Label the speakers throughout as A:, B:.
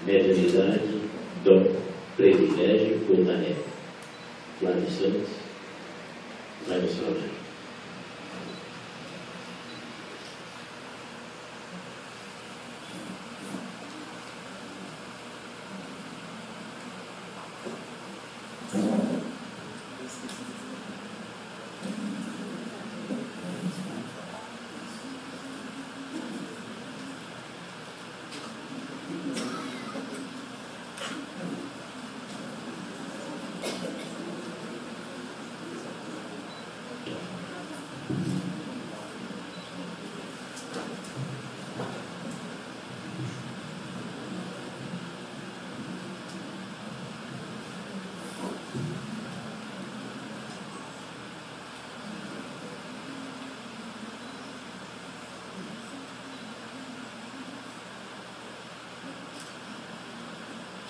A: mediunidade, dom, privilégio ou tarefa. Flávio Santos, vai no seu.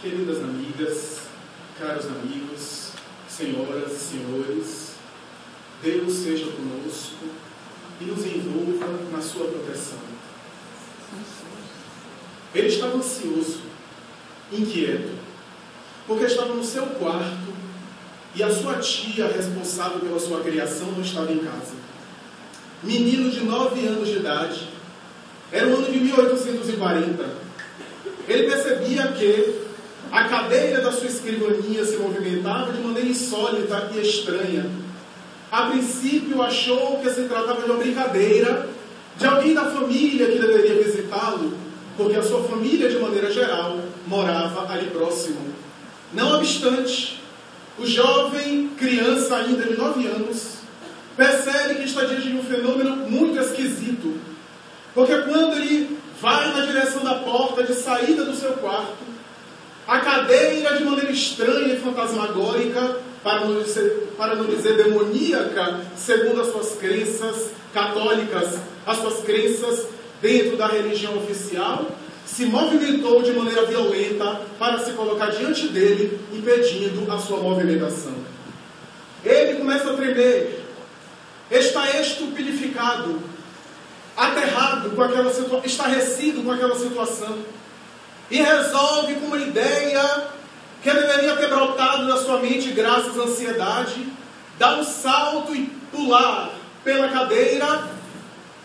B: Queridas amigas, caros amigos, senhoras e senhores, Deus seja conosco e nos envolva na sua proteção. Ele estava ansioso, inquieto, porque estava no seu quarto e a sua tia, responsável pela sua criação, não estava em casa. Menino de 9 anos de idade, era o ano de 1840. Ele percebia que a cadeira da sua escrivaninha se movimentava de maneira insólita e estranha. A princípio achou que se tratava de uma brincadeira de alguém da família que deveria visitá-lo, porque a sua família, de maneira geral, morava ali próximo. Não obstante, o jovem, criança ainda de 9 anos, percebe que está diante de um fenômeno muito esquisito, porque quando ele vai na direção da porta de saída do seu quarto, a cadeira, de maneira estranha e fantasmagórica, para não dizer demoníaca, segundo as suas crenças católicas, as suas crenças dentro da religião oficial, se movimentou de maneira violenta para se colocar diante dele, impedindo a sua movimentação. Ele começa a tremer, está estupidificado, aterrado com aquela situação, estarrecido com aquela situação, e resolve, com uma ideia que deveria ter brotado na sua mente graças à ansiedade, dar um salto e pular pela cadeira,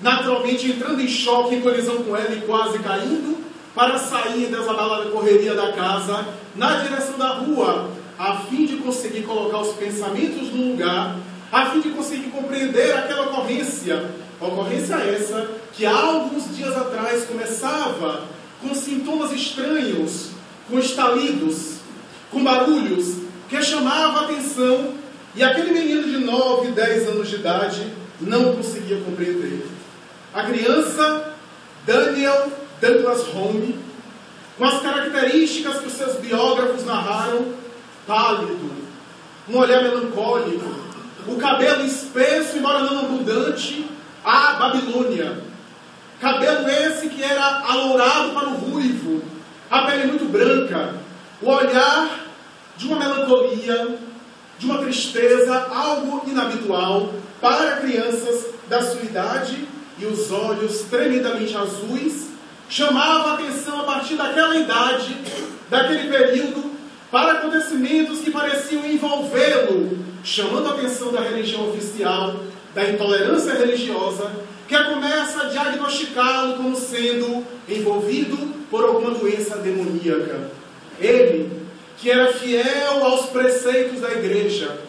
B: naturalmente entrando em choque, em colisão com ela e quase caindo, para sair dessa balada correria da casa, na direção da rua, a fim de conseguir colocar os pensamentos no lugar, a fim de conseguir compreender aquela ocorrência essa que há alguns dias atrás começava com sintomas estranhos, com estalidos, com barulhos, que chamava a atenção, e aquele menino de 9, 10 anos de idade não conseguia compreender. A criança, Daniel Douglas Home, com as características que os seus biógrafos narraram, pálido, um olhar melancólico, o cabelo espesso, embora não abundante, a Babilônia. Cabelo esse que era alourado para o ruivo, a pele muito branca, o olhar de uma melancolia, de uma tristeza, algo inabitual para crianças da sua idade, e os olhos tremendamente azuis, chamava a atenção a partir daquela idade, daquele período, para acontecimentos que pareciam envolvê-lo, chamando a atenção da religião oficial, da intolerância religiosa, que começa a diagnosticá-lo como sendo envolvido por alguma doença demoníaca. Ele, que era fiel aos preceitos da igreja,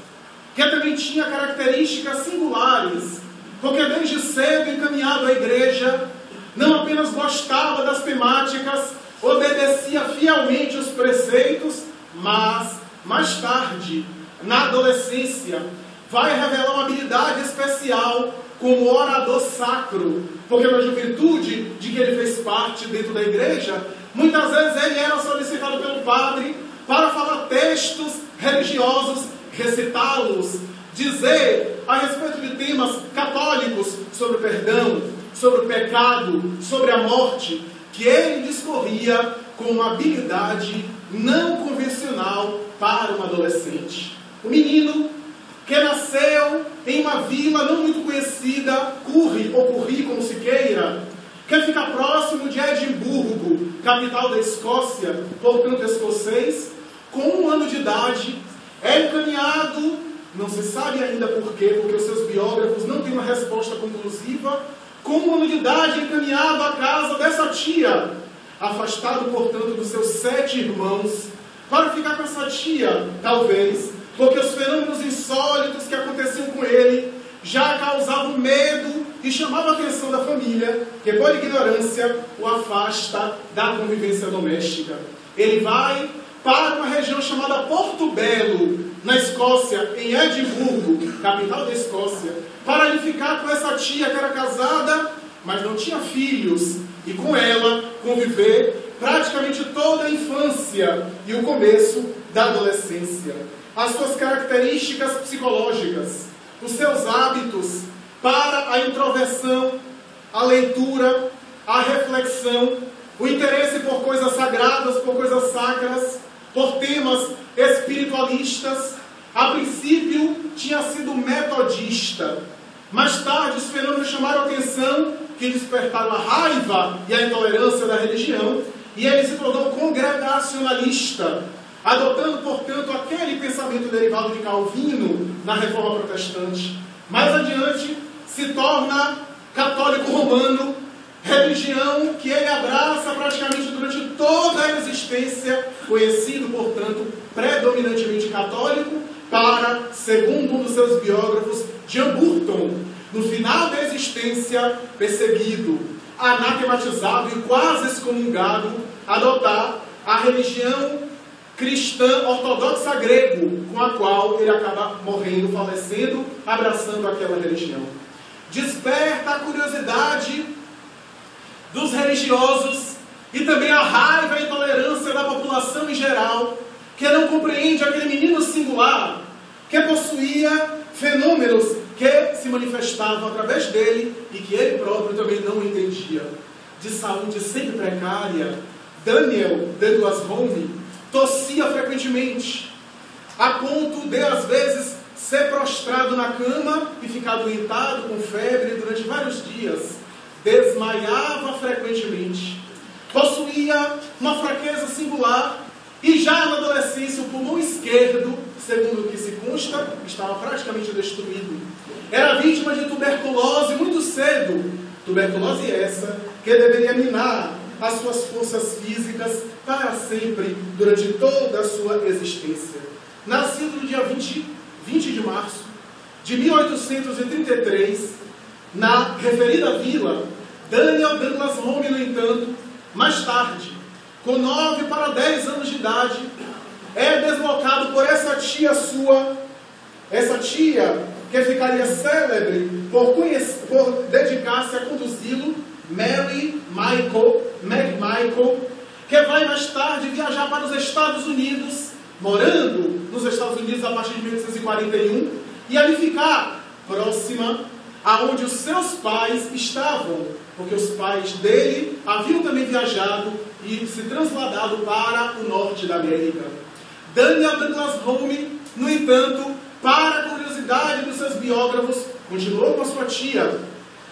B: que também tinha características singulares, porque desde cedo encaminhado à igreja, não apenas gostava das temáticas, obedecia fielmente os preceitos, mas, mais tarde, na adolescência, vai revelar uma habilidade especial como orador sacro, porque na juventude de que ele fez parte dentro da igreja, muitas vezes ele era solicitado pelo padre para falar textos religiosos, recitá-los, dizer a respeito de temas católicos sobre o perdão, sobre o pecado, sobre a morte, que ele discorria com uma habilidade não convencional para um adolescente. O menino que nasceu em uma vila não muito conhecida, Curry, ou Curry, como se queira, que fica próximo de Edimburgo, capital da Escócia, portanto escocês, com 1 ano de idade, é encaminhado, não se sabe ainda por quê, porque os seus biógrafos não têm uma resposta conclusiva, com 1 ano de idade, encaminhado à casa dessa tia, afastado, portanto, dos seus 7 irmãos, para ficar com essa tia, talvez, porque os fenômenos insólitos que aconteciam com ele já causavam medo e chamavam a atenção da família, que por ignorância o afasta da convivência doméstica. Ele vai para uma região chamada Porto Belo, na Escócia, em Edimburgo, capital da Escócia, para ele ficar com essa tia que era casada, mas não tinha filhos, e com ela conviver praticamente toda a infância e o começo da adolescência. As suas características psicológicas, os seus hábitos para a introversão, a leitura, a reflexão, o interesse por coisas sagradas, por coisas sacras, por temas espiritualistas. A princípio tinha sido metodista. Mais tarde os fenômenos chamaram a atenção, que despertaram a raiva e a intolerância da religião, e ele se tornou congregacionalista, adotando, portanto, aquele pensamento derivado de Calvino na Reforma Protestante. Mais adiante, se torna católico romano, religião que ele abraça praticamente durante toda a existência, conhecido, portanto, predominantemente católico, para, segundo um dos seus biógrafos, John Burton, no final da existência, perseguido, anatematizado e quase excomungado, adotar a religião cristã ortodoxa grego, com a qual ele acaba morrendo, falecendo, abraçando aquela religião. Desperta a curiosidade dos religiosos e também a raiva e a intolerância da população em geral, que não compreende aquele menino singular, que possuía fenômenos que se manifestavam através dele e que ele próprio também não entendia. De saúde sempre precária, Daniel Douglas Home tossia frequentemente, a ponto de, às vezes, ser prostrado na cama e ficar doentado com febre durante vários dias. Desmaiava frequentemente. Possuía uma fraqueza singular e já na adolescência o pulmão esquerdo, segundo o que se consta, estava praticamente destruído. Era vítima de tuberculose muito cedo. Tuberculose essa que deveria minar as suas forças físicas para sempre, durante toda a sua existência. Nascido no dia 20 de março de 1833, na referida vila, Daniel Douglas Home, no entanto, mais tarde, com 9 para 10 anos de idade, é deslocado por essa tia sua, essa tia que ficaria célebre por dedicar-se a conduzi-lo, Mary McMichael, que vai mais tarde viajar para os Estados Unidos, morando nos Estados Unidos a partir de 1841, e ali ficar próxima aonde os seus pais estavam, porque os pais dele haviam também viajado e se trasladado para o norte da América. Daniel Douglas Home, no entanto, para a curiosidade dos seus biógrafos, continuou com a sua tia.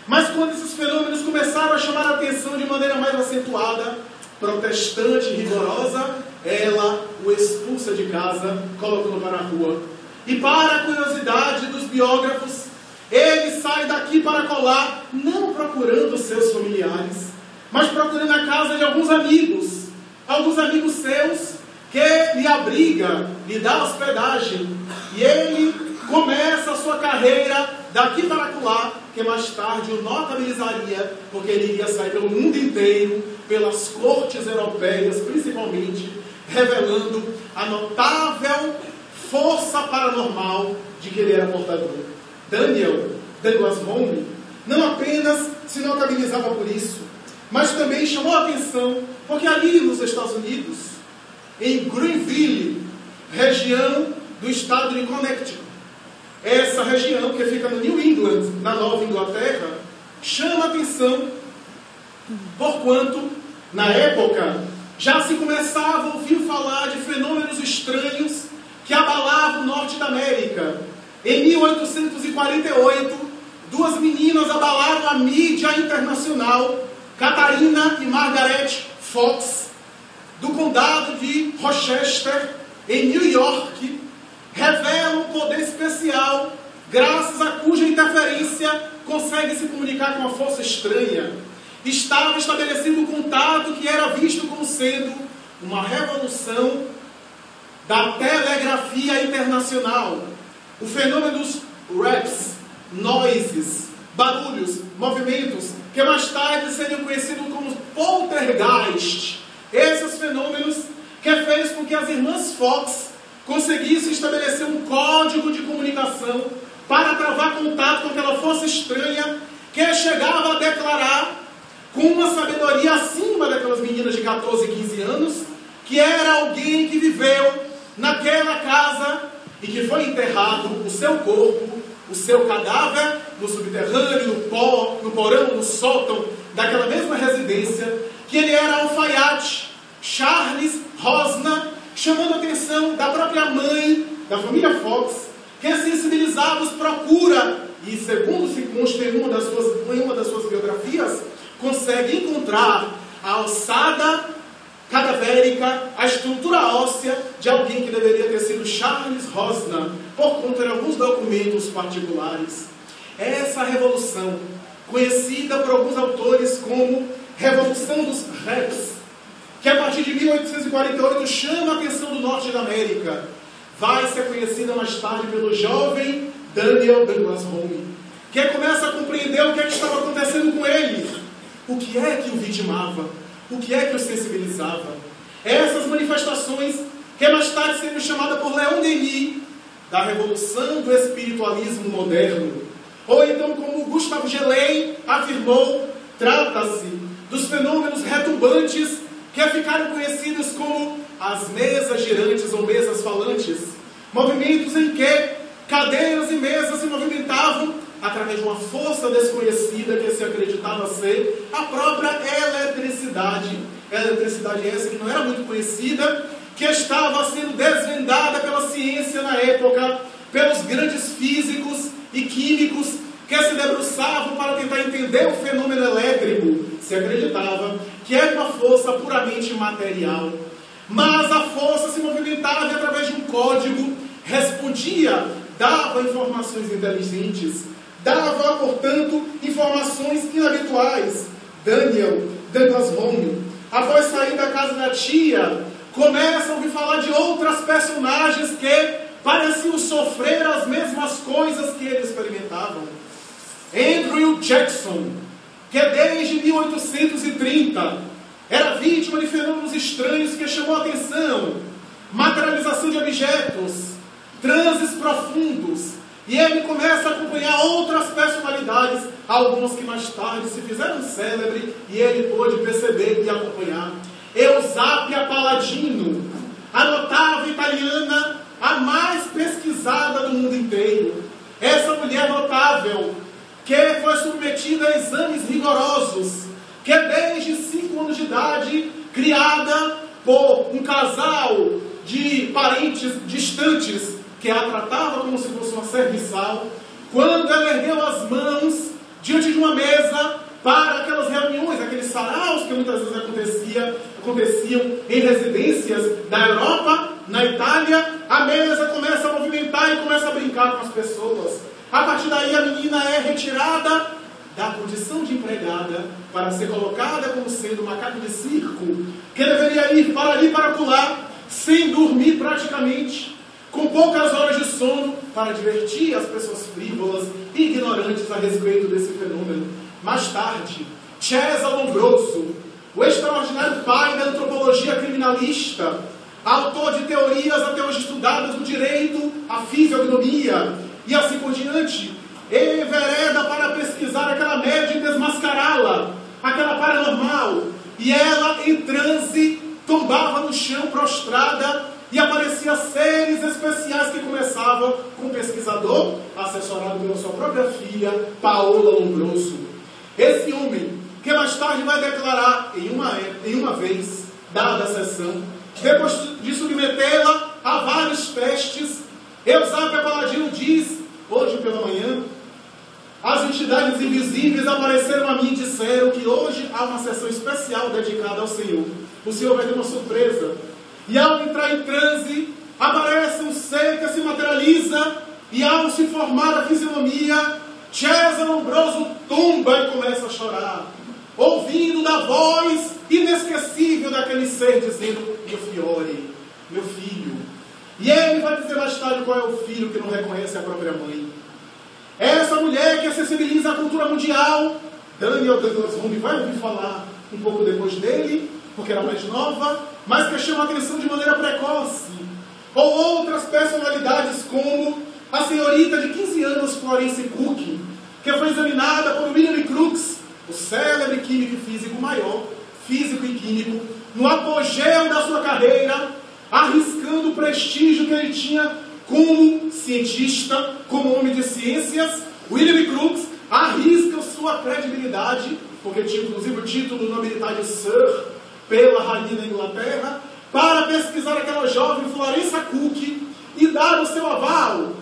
B: Mas quando esses fenômenos começaram a chamar a atenção de maneira mais acentuada, protestante e rigorosa, ela o expulsa de casa, colocando para a rua. E para a curiosidade dos biógrafos, ele sai daqui para colar, não procurando seus familiares, mas procurando a casa de alguns amigos seus, que lhe abriga, lhe dá hospedagem. E ele começa a sua carreira daqui para colar, que mais tarde o notabilizaria, porque ele iria sair pelo mundo inteiro, pelas cortes europeias principalmente, revelando a notável força paranormal de que ele era portador. Daniel Douglas Home não apenas se notabilizava por isso, mas também chamou a atenção, porque ali nos Estados Unidos, em Greenville, região do estado de Connecticut, essa região que fica no New England, na Nova Inglaterra, chama a atenção, porquanto, na época, já se começava a ouvir falar de fenômenos estranhos que abalavam o norte da América. Em 1848, duas meninas abalaram a mídia internacional Catarina e Margaret Fox, do condado de Rochester, em New York, revelam um poder especial, graças a cuja interferência consegue se comunicar com uma força estranha. Estava estabelecido um contato que era visto como sendo uma revolução da telegrafia internacional. O fenômeno dos raps, noises, barulhos, movimentos, que mais tarde seriam conhecidos como poltergeist. Esses fenômenos que fez com que as irmãs Fox conseguissem estabelecer um código de comunicação para travar contato com aquela força estranha que chegava a declarar, com uma sabedoria acima daquelas meninas de 14 e 15 anos, que era alguém que viveu naquela casa e que foi enterrado o seu corpo, o seu cadáver, no subterrâneo, no porão, no sótão daquela mesma residência, que ele era alfaiate, Charles Rosner, chamando a atenção da própria mãe, da família Fox, que sensibilizados procura, e segundo se consta em uma das suas biografias, consegue encontrar a alçada cadavérica, a estrutura óssea de alguém que deveria ter sido Charles Rosner, por conta de alguns documentos particulares. Essa revolução, conhecida por alguns autores como Revolução dos Raps, que a partir de 1848 chama a atenção do norte da América, vai ser conhecida mais tarde pelo jovem Daniel Douglas Home, que começa a compreender o que estava acontecendo com ele, o que é que o vitimava, o que é que o sensibilizava. Essas manifestações, que mais tarde seriam chamadas por Leon Denis, da revolução do espiritualismo moderno. Ou então, como Gustave Geley afirmou, trata-se dos fenômenos retumbantes que ficaram conhecidos como as mesas girantes ou mesas falantes. Movimentos em que cadeiras e mesas se movimentavam através de uma força desconhecida que se acreditava ser a própria eletricidade. Eletricidade essa que não era muito conhecida, que estava sendo desvendada pela ciência na época, pelos grandes físicos e químicos que se debruçavam para tentar entender o fenômeno elétrico. Se acreditava que era uma força puramente material. Mas a força se movimentava e através de um código respondia, dava informações inteligentes, dava, portanto, informações inabituais. Daniel Douglas Home, após sair da casa da tia, começa a ouvir falar de outras personagens que pareciam sofrer as mesmas coisas que ele experimentavam. Andrew Jackson, que desde 1830 era vítima de fenômenos estranhos que chamou a atenção, materialização de objetos, transes profundos, e ele começa a acompanhar outras personalidades, algumas que mais tarde se fizeram célebres, e ele pôde perceber e acompanhar. Eusápia Palladino, a notável italiana, a mais pesquisada do mundo inteiro. Essa mulher notável, que foi submetida a exames rigorosos, que desde 5 anos de idade, criada por um casal de parentes distantes, que a tratava como se fosse uma serviçal, quando ela ergueu as mãos diante de uma mesa para aquelas reuniões, aqueles saraus que muitas vezes aconteciam em residências da Europa, na Itália, a mesa começa a movimentar e começa a brincar com as pessoas. A partir daí a menina é retirada da condição de empregada para ser colocada como sendo macaco de circo, que deveria ir para ali para pular, sem dormir praticamente, com poucas horas de sono, para divertir as pessoas frívolas e ignorantes a respeito desse fenômeno. Mais tarde, César Lombroso, o extraordinário pai da antropologia criminalista, autor de teorias até hoje estudadas no direito, a fisiognomia e assim por diante, ele envereda para pesquisar aquela média e desmascará-la, aquela paranormal, e ela, em transe, tombava no chão prostrada e aparecia seres especiais que começavam com o pesquisador, assessorado pela sua própria filha, Paola Lombroso. Esse homem, que mais tarde vai declarar em uma vez, dada a sessão, depois de submetê-la a vários testes, Eusápia Palladino diz, hoje pela manhã, as entidades invisíveis apareceram a mim e disseram que hoje há uma sessão especial dedicada ao Senhor. O Senhor vai ter uma surpresa. E ao entrar em transe, aparece um ser que se materializa, e ao se formar a fisionomia, César Lombroso tumba e começa a chorar, ouvindo da voz inesquecível daquele ser dizendo: meu fiore, meu filho. E ele vai dizer mais tarde qual é o filho que não reconhece a própria mãe. Essa mulher que sensibiliza a cultura mundial, Daniel Douglas Home vai ouvir falar um pouco depois dele, porque era mais nova, mas que chama a atenção de maneira precoce. Ou outras personalidades como a senhorita de 15 anos, Florence Cook, que foi examinada por William Crookes, o célebre químico e físico maior, físico e químico, no apogeu da sua carreira, arriscando o prestígio que ele tinha como cientista, como homem de ciências. William Crookes arrisca sua credibilidade, porque tinha inclusive o título de nobilidade Sir, pela rainha da Inglaterra, para pesquisar aquela jovem Florence Cook e dar o seu aval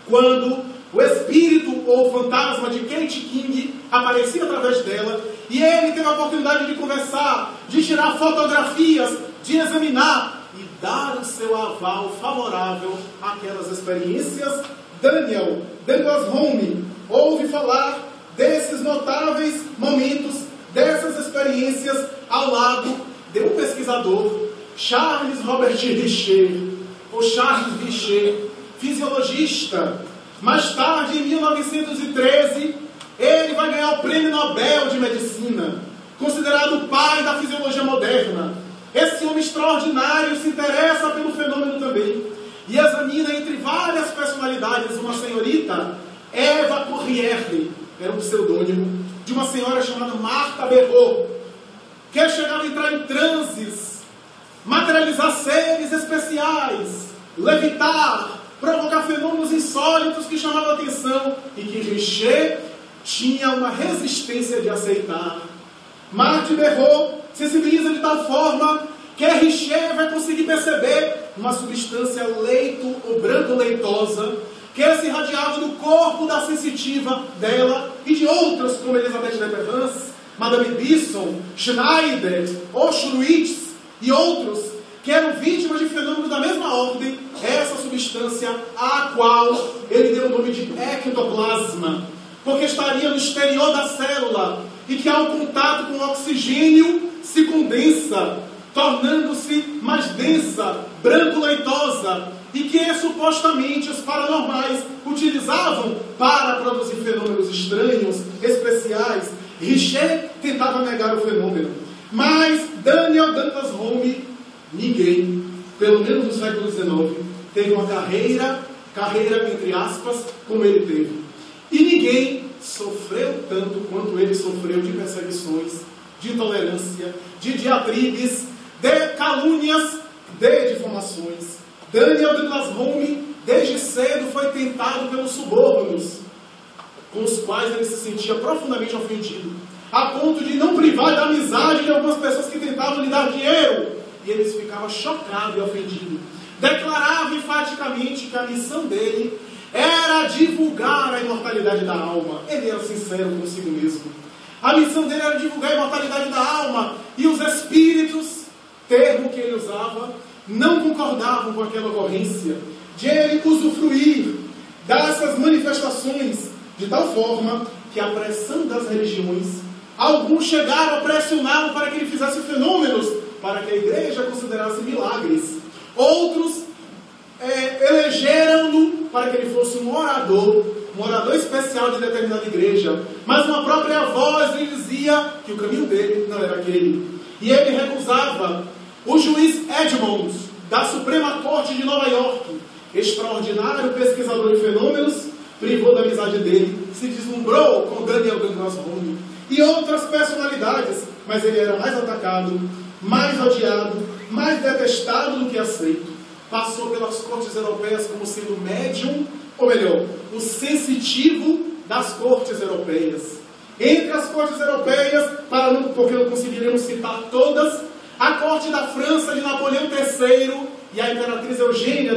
B: quando o espírito ou fantasma de Kate King aparecia através dela, e ele teve a oportunidade de conversar, de tirar fotografias, de examinar e dar o seu aval favorável àquelas experiências. Daniel Douglas Home ouve falar desses notáveis momentos, dessas experiências, ao lado de um pesquisador, Charles Robert Richer, ou Charles Richer, fisiologista. Mais tarde, em 1913, ele vai ganhar o Prêmio Nobel de Medicina, considerado o pai da fisiologia moderna. Esse homem extraordinário se interessa pelo fenômeno também e examina entre várias personalidades uma senhorita, Eva Corriere, era um pseudônimo, de uma senhora chamada Martha Berrault, que chegava a entrar em transes, materializar seres especiais, levitar, provocar fenômenos insólitos que chamavam a atenção e que Richer tinha uma resistência de aceitar. Martha Berrault sensibiliza de tal forma que Richer vai conseguir perceber uma substância leito ou branco-leitosa que se irradiava do corpo da sensitiva dela e de outras como Elizabeth Leperance, Madame Bisson, Schneider, Auschwitz e outros que eram vítimas de fenômenos da mesma ordem. Essa substância a qual ele deu o nome de ectoplasma, porque estaria no exterior da célula e que ao contato com o oxigênio se condensa, tornando-se mais densa, branco-leitosa, e que supostamente os paranormais utilizavam para produzir fenômenos estranhos, especiais. Richer tentava negar o fenômeno, mas Daniel Douglas Home, ninguém, pelo menos no século XIX, teve uma carreira entre aspas, como ele teve. E ninguém sofreu tanto quanto ele sofreu de perseguições, de intolerância, de diatribes, de calúnias, de difamações. Daniel Douglas Home, desde cedo, foi tentado pelos subórdinos, com os quais ele se sentia profundamente ofendido, a ponto de não privar da amizade de algumas pessoas que tentavam lhe dar dinheiro. E ele ficava chocado e ofendido. Declarava enfaticamente que a missão dele era divulgar a imortalidade da alma. Ele era sincero consigo mesmo. A missão dele era divulgar a imortalidade da alma. E os espíritos, termo que ele usava, não concordavam com aquela ocorrência de ele usufruir dessas manifestações, de tal forma que a pressão das religiões, alguns chegaram a pressioná-lo para que ele fizesse fenômenos, para que a igreja considerasse milagres. Outros elegeram-no para que ele fosse um orador especial de determinada igreja. Mas uma própria voz lhe dizia que o caminho dele não era aquele. E ele recusava. O juiz Edmonds, da Suprema Corte de Nova York, extraordinário pesquisador de fenômenos, privou da amizade dele, se deslumbrou com Daniel Douglas Home e outras personalidades, mas ele era mais atacado, mais odiado, mais detestado do que aceito. Passou pelas cortes europeias como sendo médium, ou melhor, o sensitivo das cortes europeias. Entre as cortes europeias, porque não conseguiremos citar todas, a corte da França de Napoleão III e a imperatriz Eugênia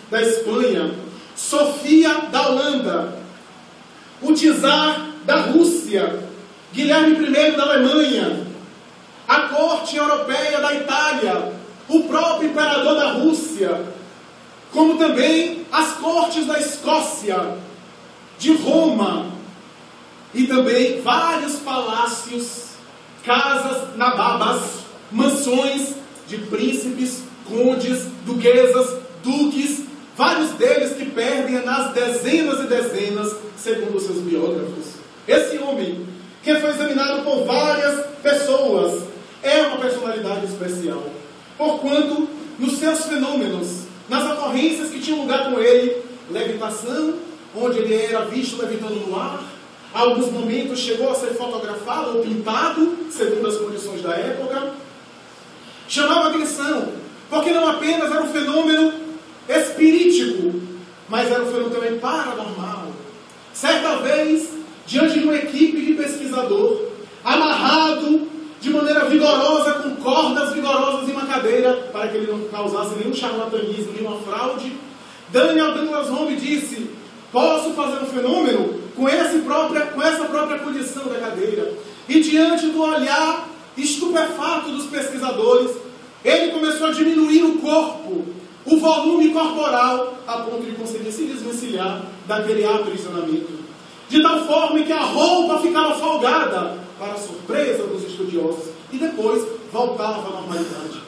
B: da Espanha, Sofia da Holanda, o czar da Rússia, Guilherme I da Alemanha, a corte europeia da Itália, o próprio imperador da Rússia, como também as cortes da Escócia, de Roma, e também vários palácios, casas nababas, mansões de príncipes, condes, duquesas, duques, vários deles que perdem nas dezenas e dezenas, segundo os seus biógrafos. Esse homem, que foi examinado por várias pessoas, é uma personalidade especial, porquanto nos seus fenômenos, nas ocorrências que tinham lugar com ele, levitação, onde ele era visto levitando no ar, alguns momentos chegou a ser fotografado ou pintado, segundo as condições da época, chamava atenção, porque não apenas era um fenômeno espirítico, mas era um fenômeno também paranormal. Certa vez, diante de uma equipe de pesquisador, amarrado de maneira vigorosa, com cordas vigorosas em uma cadeira, para que ele não causasse nenhum charlatanismo, nenhuma fraude, Daniel Douglas Home disse: posso fazer um fenômeno com essa própria condição da cadeira. E diante do olhar estupefato dos pesquisadores, ele começou a diminuir o corpo, o volume corporal, a ponto de conseguir se desvencilhar daquele aprisionamento. De tal forma que a roupa ficava folgada, para a surpresa dos estudiosos, e depois voltava à normalidade.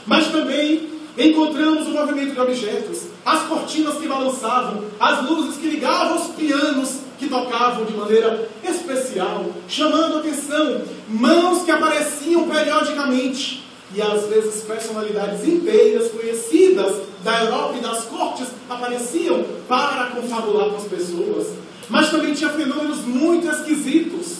B: Mas também encontramos o movimento de objetos, as cortinas que balançavam, as luzes que ligavam os pianos que tocavam de maneira especial, chamando a atenção, mãos que apareciam periodicamente, e às vezes personalidades inteiras conhecidas da Europa e das cortes apareciam para confabular com as pessoas. Mas também tinha fenômenos muito esquisitos,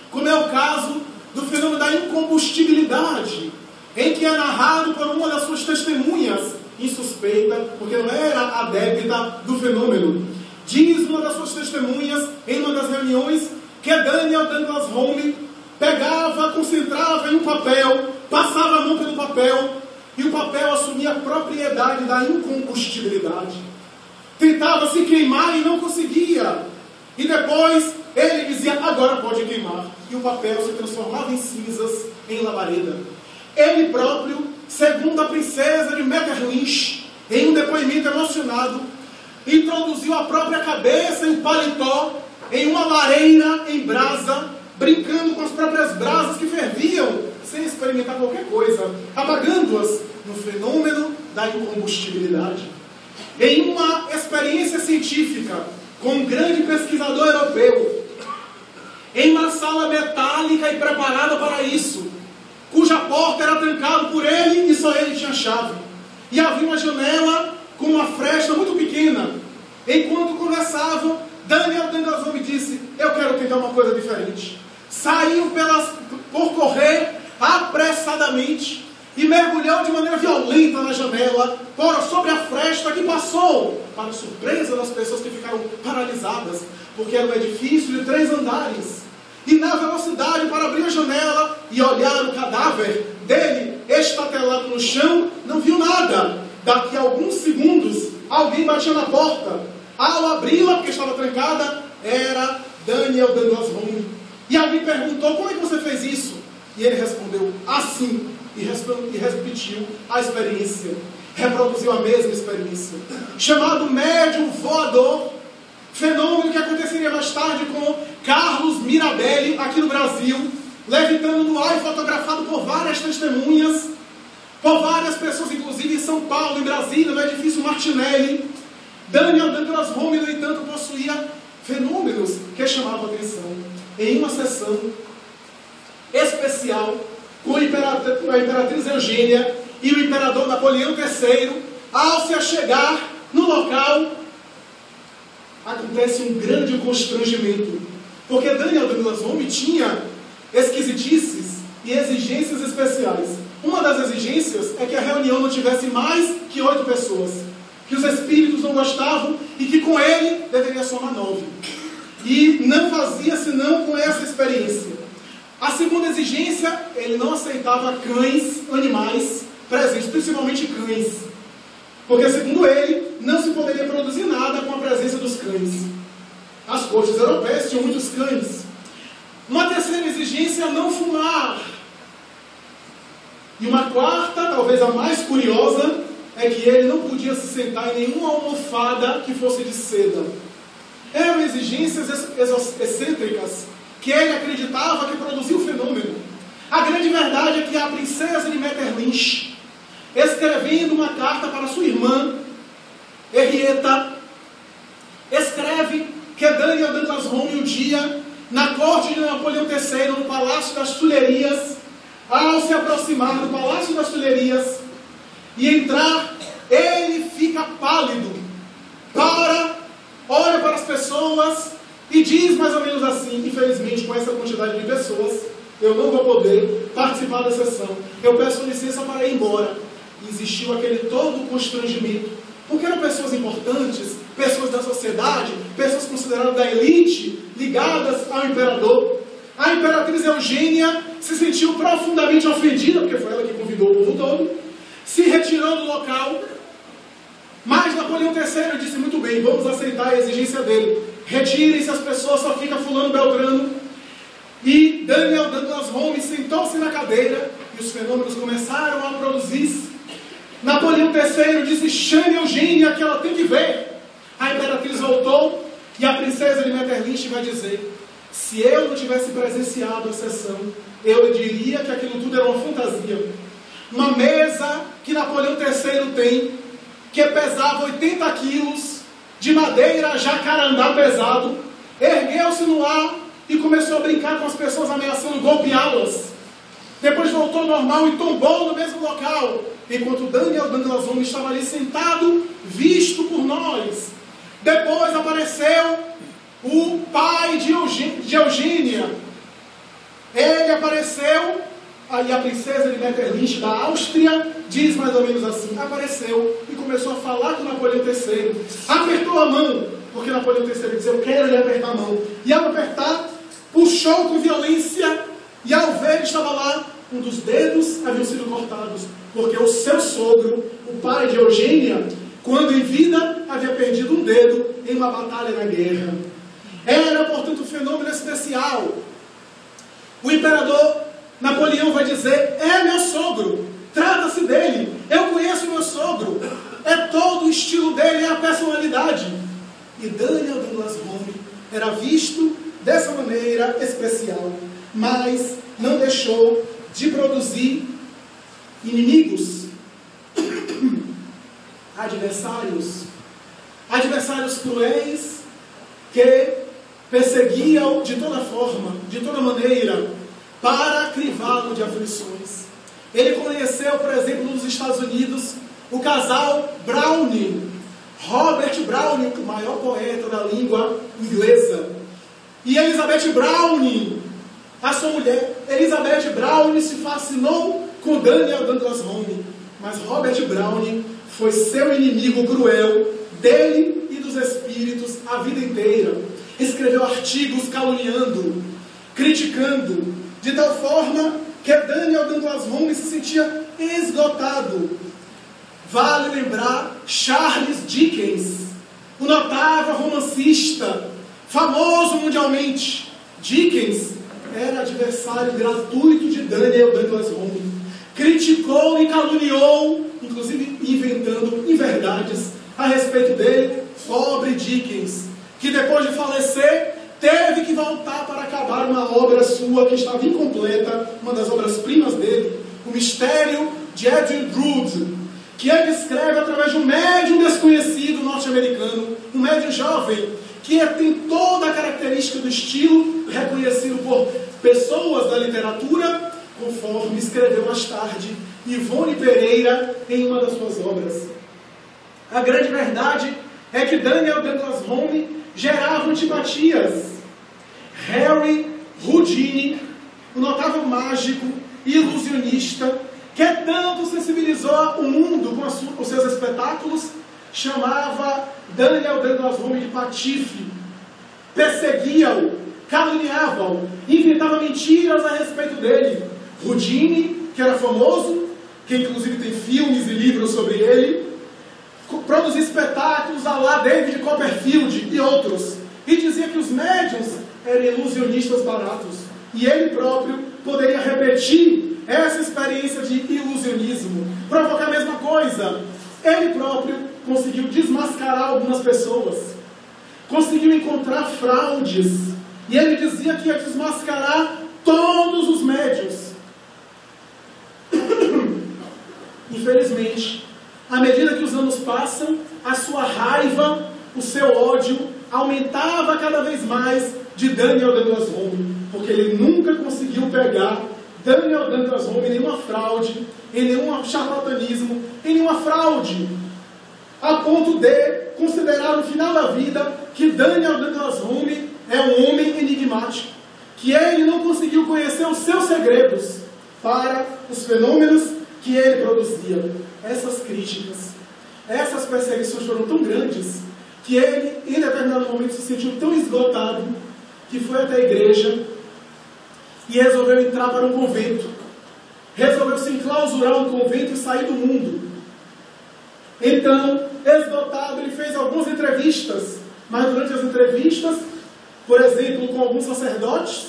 B: como é o caso do fenômeno da incombustibilidade, em que é narrado por uma das suas testemunhas, insuspeita, porque não era adepta do fenômeno. Diz uma das suas testemunhas, em uma das reuniões, que Daniel Douglas Home pegava, concentrava em um papel, passava a mão pelo papel, e o papel assumia a propriedade da incombustibilidade. Tentava se queimar e não conseguia. E depois ele dizia: agora pode queimar. E o papel se transformava em cinzas, em labareda. Ele próprio, segundo a princesa de Metternich, em um depoimento emocionado, introduziu a própria cabeça em um paletó, em uma lareira em brasa, brincando com as próprias brasas que ferviam, sem experimentar qualquer coisa, apagando-as no fenômeno da incombustibilidade. Em uma experiência científica com um grande pesquisador europeu, em uma sala metálica e preparada para isso, cuja porta era trancada por ele e só ele tinha chave. E havia uma janela com uma fresta muito pequena. Enquanto conversavam, Daniel Douglas Home disse: eu quero tentar uma coisa diferente. Saiu por correr apressadamente e mergulhou de maneira violenta na janela, sobre a fresta que passou, para surpresa das pessoas que ficaram paralisadas, porque era um edifício de 3 andares. E na velocidade para abrir a janela e olhar o cadáver dele estatelado no chão, não viu nada. Daqui a alguns segundos, alguém batia na porta. Ao abri-la, porque estava trancada, era Daniel Douglas Home. E alguém perguntou: como é que você fez isso? E ele respondeu: assim. E repetiu a experiência. Reproduziu a mesma experiência. Chamado médium voador. Fenômeno que aconteceria mais tarde com Carlos Mirabelli, aqui no Brasil, levitando no ar e fotografado por várias testemunhas, por várias pessoas, inclusive em São Paulo, em Brasília, no edifício Martinelli. Daniel Douglas Home, no entanto, possuía fenômenos que chamavam a atenção. Em uma sessão especial com a imperatriz Eugênia e o imperador Napoleão III, ao se achegar no local, acontece um grande constrangimento, porque Daniel Douglas Home tinha esquisitices e exigências especiais. Uma das exigências é que a reunião não tivesse mais que 8 pessoas, que os espíritos não gostavam e que com ele deveria somar 9. E não fazia senão com essa experiência. A segunda exigência, ele não aceitava cães, animais presentes, principalmente cães. Porque, segundo ele, não se poderia produzir nada com a presença dos cães. As cortes europeias tinham muitos cães. Uma terceira exigência, não fumar. E uma quarta, talvez a mais curiosa, é que ele não podia se sentar em nenhuma almofada que fosse de seda. Eram exigências excêntricas que ele acreditava que produziu o fenômeno. A grande verdade é que a princesa de Metternich, escrevendo uma carta para sua irmã, Henrietta, escreve que Daniel Douglas Home, um dia, na corte de Napoleão III, no Palácio das Tulherias, ao se aproximar do Palácio das Tulherias e entrar, ele fica pálido, olha para as pessoas e diz mais ou menos assim: infelizmente, com essa quantidade de pessoas, eu não vou poder participar da sessão. Eu peço licença para ir embora. E existiu aquele todo constrangimento, porque eram pessoas importantes, pessoas da sociedade, pessoas consideradas da elite, ligadas ao imperador. A imperatriz Eugênia se sentiu profundamente ofendida, porque foi ela que convidou o povo todo, se retirou do local. Mas Napoleão III disse: muito bem, vamos aceitar a exigência dele. Retirem-se as pessoas, só fica fulano Beltrano. E Daniel Douglas Home sentou-se na cadeira e os fenômenos começaram a produzir-se. Napoleão III disse: chame Eugênia, que ela tem que ver. A imperatriz voltou e a princesa de Metternich vai dizer: se eu não tivesse presenciado a sessão, eu diria que aquilo tudo era uma fantasia. Uma mesa que Napoleão III tem, que pesava 80 quilos, de madeira jacarandá pesado, ergueu-se no ar e começou a brincar com as pessoas, ameaçando golpeá-las. Depois voltou ao normal e tombou no mesmo local, enquanto Daniel Douglas Home estava ali sentado, visto por nós. Depois apareceu o pai de Eugênia. Ele apareceu, aí a princesa de Metternich, da Áustria, diz mais ou menos assim: apareceu e começou a falar com Napoleão III. Apertou a mão, porque Napoleão III disse: eu quero lhe apertar a mão. E ao apertar, puxou com violência, e ao ver, estava lá, um dos dedos haviam sido cortados, porque o seu sogro, o pai de Eugênia, quando em vida, havia perdido um dedo em uma batalha na guerra. Era, portanto, um fenômeno especial. O imperador Napoleão vai dizer: é meu sogro, trata-se dele, eu conheço meu sogro, é todo o estilo dele, é a personalidade. E Daniel Douglas Home era visto dessa maneira especial, mas não deixou de produzir inimigos, adversários cruéis, que perseguiam de toda forma, de toda maneira, para crivá-lo de aflições. Ele conheceu, por exemplo, nos Estados Unidos, o casal Browning, Robert Browning, o maior poeta da língua inglesa, e Elizabeth Browning, a sua mulher. Elizabeth Browning se fascinou com Daniel Douglas Home, mas Robert Browning foi seu inimigo cruel, dele e dos espíritos, a vida inteira. Escreveu artigos caluniando, criticando, de tal forma que Daniel Douglas Home se sentia esgotado. Vale lembrar Charles Dickens, o notável romancista, famoso mundialmente. Dickens era adversário gratuito de Daniel Douglas Home. Criticou e caluniou, inclusive inventando inverdades a respeito dele. Pobre Dickens, que depois de falecer, teve que voltar para acabar uma obra sua que estava incompleta, uma das obras-primas dele, O Mistério de Edwin Drood, que ele escreve através de um médium desconhecido norte-americano, um médium jovem, que tem toda a característica do estilo reconhecido por pessoas da literatura, conforme escreveu mais tarde Ivone Pereira em uma das suas obras. A grande verdade é que Daniel Douglas Home gerava antipatias. Harry Houdini, o notável mágico e ilusionista, que tanto sensibilizou o mundo com os seus espetáculos, chamava Daniel Douglas Home de patife, perseguia-o, caluniava-o, inventava mentiras a respeito dele. Houdini, que era famoso, que inclusive tem filmes e livros sobre ele, produzia espetáculos à la David Copperfield e outros, e dizia que os médiuns eram ilusionistas baratos. E ele próprio poderia repetir essa experiência de ilusionismo, provocar a mesma coisa. Ele próprio conseguiu desmascarar algumas pessoas, conseguiu encontrar fraudes, e ele dizia que ia desmascarar todos os médiuns. Infelizmente, à medida que os anos passam, a sua raiva, o seu ódio aumentava cada vez mais de Daniel Douglas Home, porque ele nunca conseguiu pegar Daniel Douglas Home em nenhuma fraude, em nenhum charlatanismo, em nenhuma fraude, a ponto de considerar no final da vida que Daniel Douglas Home é um homem enigmático, que ele não conseguiu conhecer os seus segredos para os fenômenos que ele produzia. Essas críticas, essas perseguições foram tão grandes que ele, em determinado momento, se sentiu tão esgotado que foi até a igreja e resolveu entrar para um convento. Resolveu se enclausurar no convento e sair do mundo. Então, esgotado, ele fez algumas entrevistas, mas durante as entrevistas, por exemplo, com alguns sacerdotes,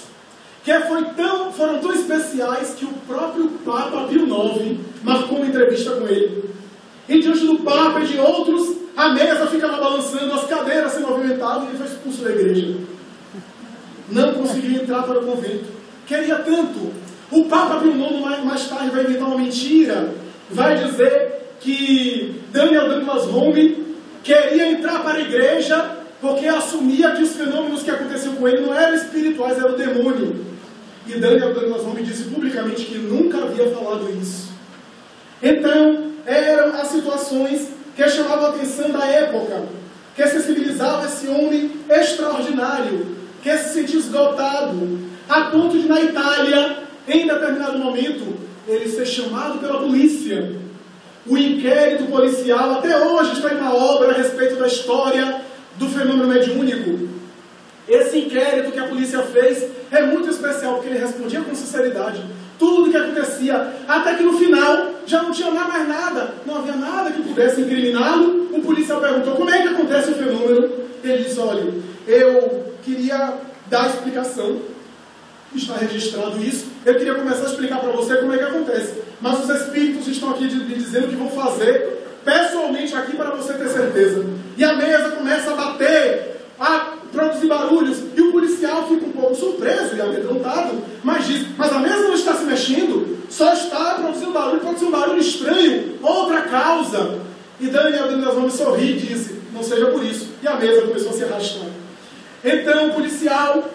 B: que foram tão especiais que o próprio Papa Pio IX marcou uma entrevista com ele. E diante do Papa e de outros, a mesa ficava balançando, as cadeiras se movimentavam e ele foi expulso da igreja. Não conseguiu entrar para o convento. Queria tanto. O Papa Pio IX mais tarde vai inventar uma mentira. Vai dizer que Daniel Douglas Home queria entrar para a igreja porque assumia que os fenômenos que aconteciam com ele não eram espirituais, era o demônio. E Daniel Douglas Home disse publicamente que nunca havia falado isso. Então, eram as situações que chamavam a atenção da época, que sensibilizavam esse homem extraordinário, que se sentia esgotado, a ponto de, na Itália, em determinado momento, ele ser chamado pela polícia. O inquérito policial, até hoje, está em uma obra a respeito da história do fenômeno mediúnico. Esse inquérito que a polícia fez é muito especial, porque ele respondia com sinceridade tudo o que acontecia, até que no final já não tinha mais nada, não havia nada que pudesse incriminá-lo. O policial perguntou: como é que acontece o fenômeno? Ele disse: olha, eu queria dar a explicação, está registrado isso, eu queria começar a explicar para você como é que acontece, mas os espíritos estão aqui me dizendo que vão fazer pessoalmente aqui para você ter certeza. E a mesa começa a bater, a produzir barulhos, e o policial fica um pouco surpreso e amedrontado, mas diz: mas a mesa não está se mexendo, só está produzindo barulho, pode ser um barulho estranho, outra causa. E Daniel Douglas Home sorri e disse: não seja por isso. E a mesa começou a se arrastar. Então o policial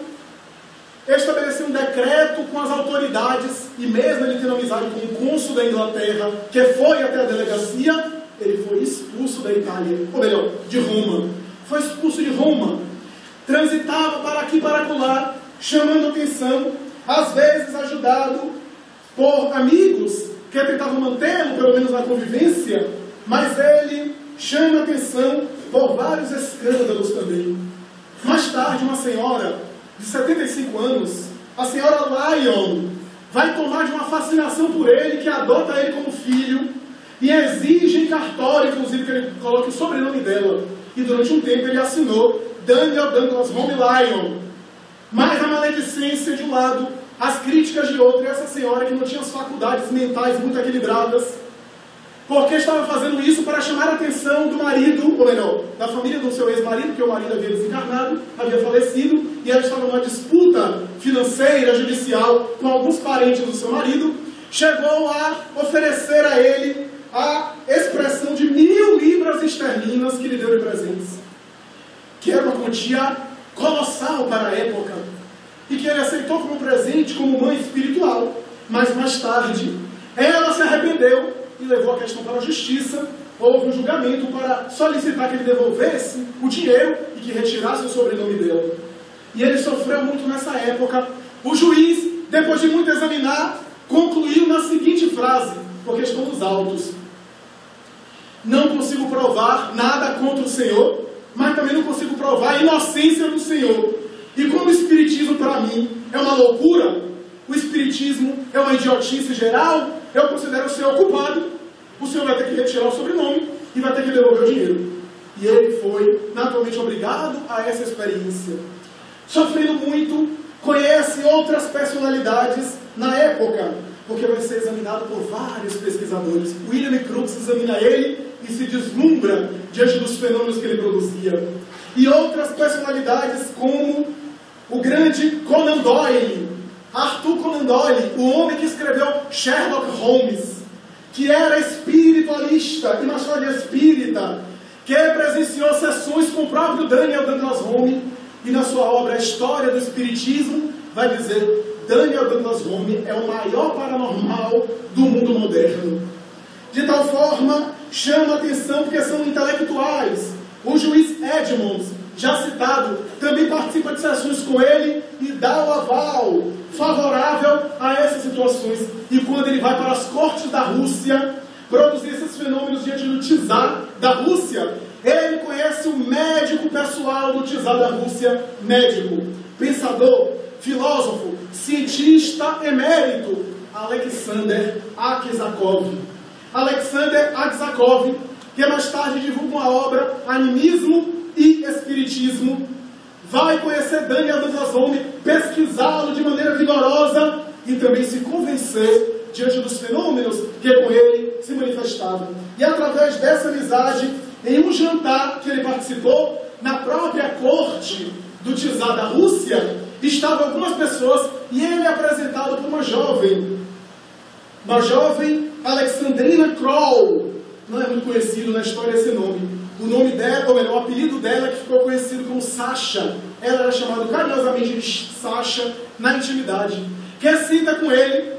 B: estabeleceu um decreto com as autoridades, e mesmo ele tendo amizade com o cônsul da Inglaterra, que foi até a delegacia, ele foi expulso da Itália, ou melhor, de Roma. Foi expulso de Roma. Transitava para aqui e para acolá, chamando atenção, às vezes ajudado por amigos que tentavam mantê-lo, pelo menos na convivência, mas ele chama atenção por vários escândalos também. Mais tarde, uma senhora de 75 anos, a senhora Lyon, vai tomar de uma fascinação por ele, que adota ele como filho, e exige em cartório, inclusive, que ele coloque o sobrenome dela. E durante um tempo ele assinou Daniel Douglas Home Lyon. Mas a maledicência de um lado, as críticas de outro, e essa senhora que não tinha as faculdades mentais muito equilibradas, porque estava fazendo isso para chamar a atenção do marido, ou melhor, da família do seu ex-marido, porque o marido havia desencarnado, havia falecido, e ela estava numa disputa financeira, judicial, com alguns parentes do seu marido, chegou a oferecer a ele a expressão de 1.000 libras esterlinas que lhe deu de presentes, que era uma quantia colossal para a época, e que ele aceitou como presente, como mãe espiritual. Mas mais tarde, ela se arrependeu e levou a questão para a justiça. Houve um julgamento para solicitar que ele devolvesse o dinheiro e que retirasse o sobrenome dela. E ele sofreu muito nessa época. O juiz, depois de muito examinar, concluiu na seguinte frase, por questão dos autos: não consigo provar nada contra o Senhor, mas também não consigo provar a inocência do Senhor. E como o Espiritismo para mim é uma loucura, o Espiritismo é uma idiotice geral, eu considero o Senhor culpado. O Senhor vai ter que retirar o sobrenome e vai ter que devolver o dinheiro. E ele foi naturalmente obrigado a essa experiência. sofrendo muito, conhece outras personalidades na época, porque vai ser examinado por vários pesquisadores. William Crookes examina ele e se deslumbra diante dos fenômenos que ele produzia. E outras personalidades como o grande Conan Doyle, Arthur Conan Doyle, o homem que escreveu Sherlock Holmes, que era espiritualista e mais tarde espírita, que presenciou sessões com o próprio Daniel Douglas Home, e na sua obra A História do Espiritismo vai dizer: Daniel Douglas Home é o maior paranormal do mundo moderno. De tal forma, chama a atenção porque são intelectuais. O juiz Edmonds, já citado, também participa de sessões com ele e dá o aval favorável a essas situações. E quando ele vai para as cortes da Rússia produzir esses fenômenos diante do czar da Rússia, ele conhece o médico pessoal do czar da Rússia, médico, pensador, filósofo, cientista emérito, Alexander Aksakov. Alexander Aksakov, que mais tarde divulga uma obra Animismo e Espiritismo, vai conhecer Daniel Douglas Home, pesquisá-lo de maneira vigorosa e também se convencer diante dos fenômenos que com ele se manifestavam. E através dessa amizade, em um jantar que ele participou, na própria corte do czar da Rússia, estavam algumas pessoas e ele é apresentado por uma jovem Alexandrina Kroll. Não é muito conhecido na história esse nome. O nome dela, ou melhor, o apelido dela, que ficou conhecido como Sasha. Ela era chamada carinhosamente de Sasha na intimidade. Que cita com ele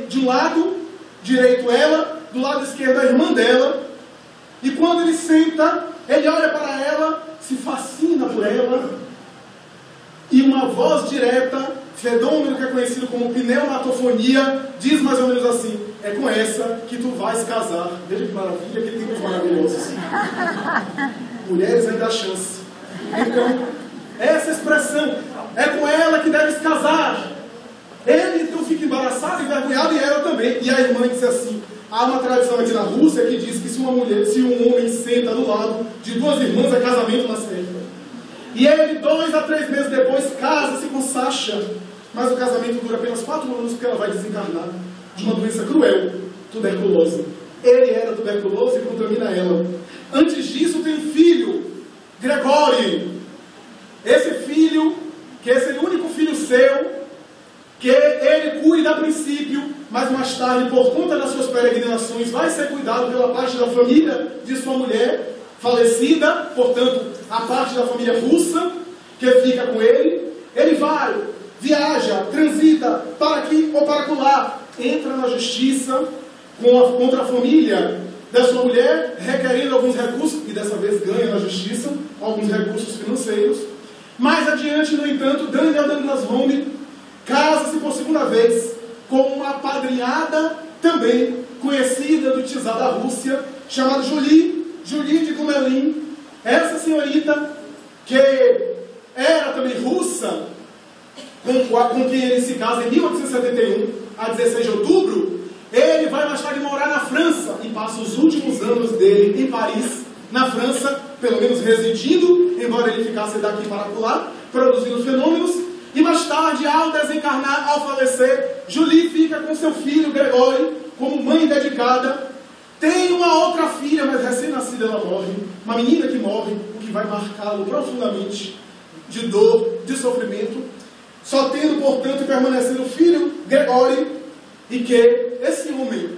B: de um lado direito ela, do lado esquerdo a irmã dela. E quando ele senta, ele olha para ela, se fascina por ela, e uma voz direta, fenômeno que é conhecido como pneumatofonia, diz mais ou menos assim: é com essa que tu vais casar. Veja que maravilha, que tempos maravilhosos. Mulheres ainda há chance. Então, essa expressão, é com ela que deves casar. Ele então fica embaraçado, envergonhado, e ela também. E a irmã disse assim: há uma tradição aqui na Rússia que diz que se um homem senta do lado de duas irmãs, é casamento na certa. E ele, 2 a 3 meses depois, casa-se com Sasha. Mas o casamento dura apenas 4 anos, porque ela vai desencarnar de uma doença cruel, tuberculose. Ele era tuberculoso e contamina ela. Antes disso, tem um filho, Gregory. Esse filho, que esse é o único filho seu, que ele cuida a princípio, mas mais tarde, por conta das suas peregrinações, vai ser cuidado pela parte da família de sua mulher falecida, portanto, a parte da família russa, que fica com ele. Ele vai, viaja, transita para aqui ou para acolá, entra na justiça contra a família da sua mulher, requerendo alguns recursos, e dessa vez ganha na justiça alguns recursos financeiros. Mais adiante, no entanto, Daniel Douglas Home casa-se por segunda vez com uma padrinhada também conhecida do czar da Rússia, chamada Julie de Gumelin. Essa senhorita, que era também russa, com quem ele se casa em 1871, a 16 de outubro, ele vai mais tarde morar na França e passa os últimos anos dele em Paris, na França, pelo menos residindo, embora ele ficasse daqui para lá, produzindo fenômenos. E mais tarde, ao desencarnar, ao falecer, Julie fica com seu filho Gregory, como mãe dedicada. Tem uma outra filha, mas recém-nascida ela morre, uma menina que morre, o que vai marcá-lo profundamente de dor, de sofrimento, só tendo, portanto, permanecendo o filho Gregory, e que esse homem,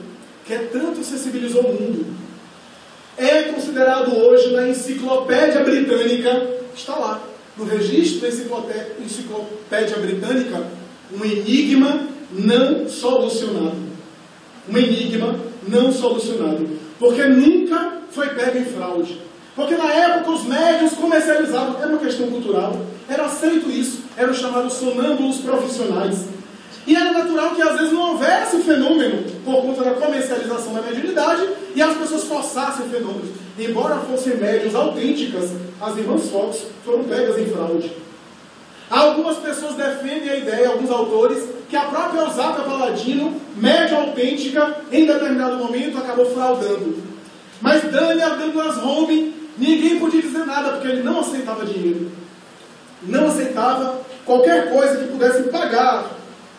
B: que tanto sensibilizou o mundo, é considerado hoje na enciclopédia britânica, está lá, no registro da enciclopédia britânica, um enigma não solucionado. Um enigma não solucionado. Porque nunca foi pego em fraude. Porque na época os médiuns comercializavam, era uma questão cultural, era aceito isso, eram chamados sonâmbulos profissionais. E era natural que às vezes não houvesse fenômeno por conta da comercialização da mediunidade e as pessoas forçassem fenômenos. Embora fossem médiuns autênticas, as irmãs Fox foram pegas em fraude. Algumas pessoas defendem a ideia, alguns autores, que a própria Eusapia Paladino, médium autêntica, em determinado momento acabou fraudando. Mas Daniel Douglas Home, ninguém podia dizer nada, porque ele não aceitava dinheiro. não aceitava qualquer coisa que pudesse pagar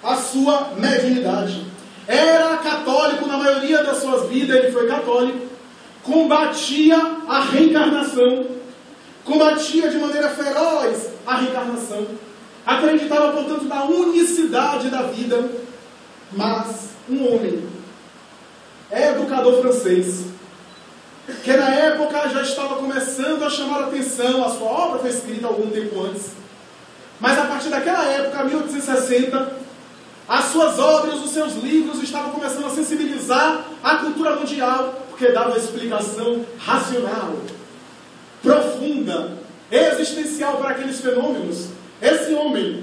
B: a sua mediunidade. Era católico na maioria das suas vidas, ele foi católico, combatia a reencarnação, combatia de maneira feroz a reencarnação, acreditava, portanto, na unicidade da vida, mas um homem, educador francês, que na época já estava começando a chamar a atenção, a sua obra foi escrita algum tempo antes, mas a partir daquela época, 1860, as suas obras, os seus livros estavam começando a sensibilizar a cultura mundial, porque dava explicação racional, profunda, existencial para aqueles fenômenos. Esse homem,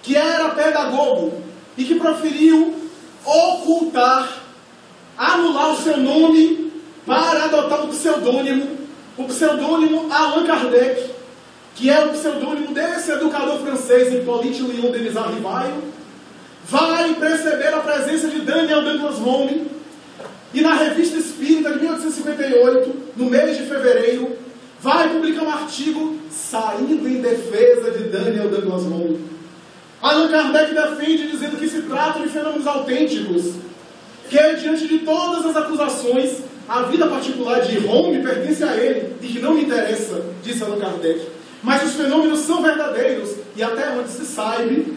B: que era pedagogo e que preferiu ocultar, anular o seu nome para adotar o pseudônimo Allan Kardec, que é o pseudônimo desse educador francês, Hippolyte Léon Denis Rivail, vai perceber a presença de Daniel Douglas Home, e na Revista Espírita de 1858, no mês de fevereiro, vai publicar um artigo saindo em defesa de Daniel Douglas Home. Allan Kardec defende, dizendo que se trata de fenômenos autênticos, que diante de todas as acusações, a vida particular de Home pertence a ele, e que não me interessa, disse Allan Kardec. Mas os fenômenos são verdadeiros, e até onde se sabe,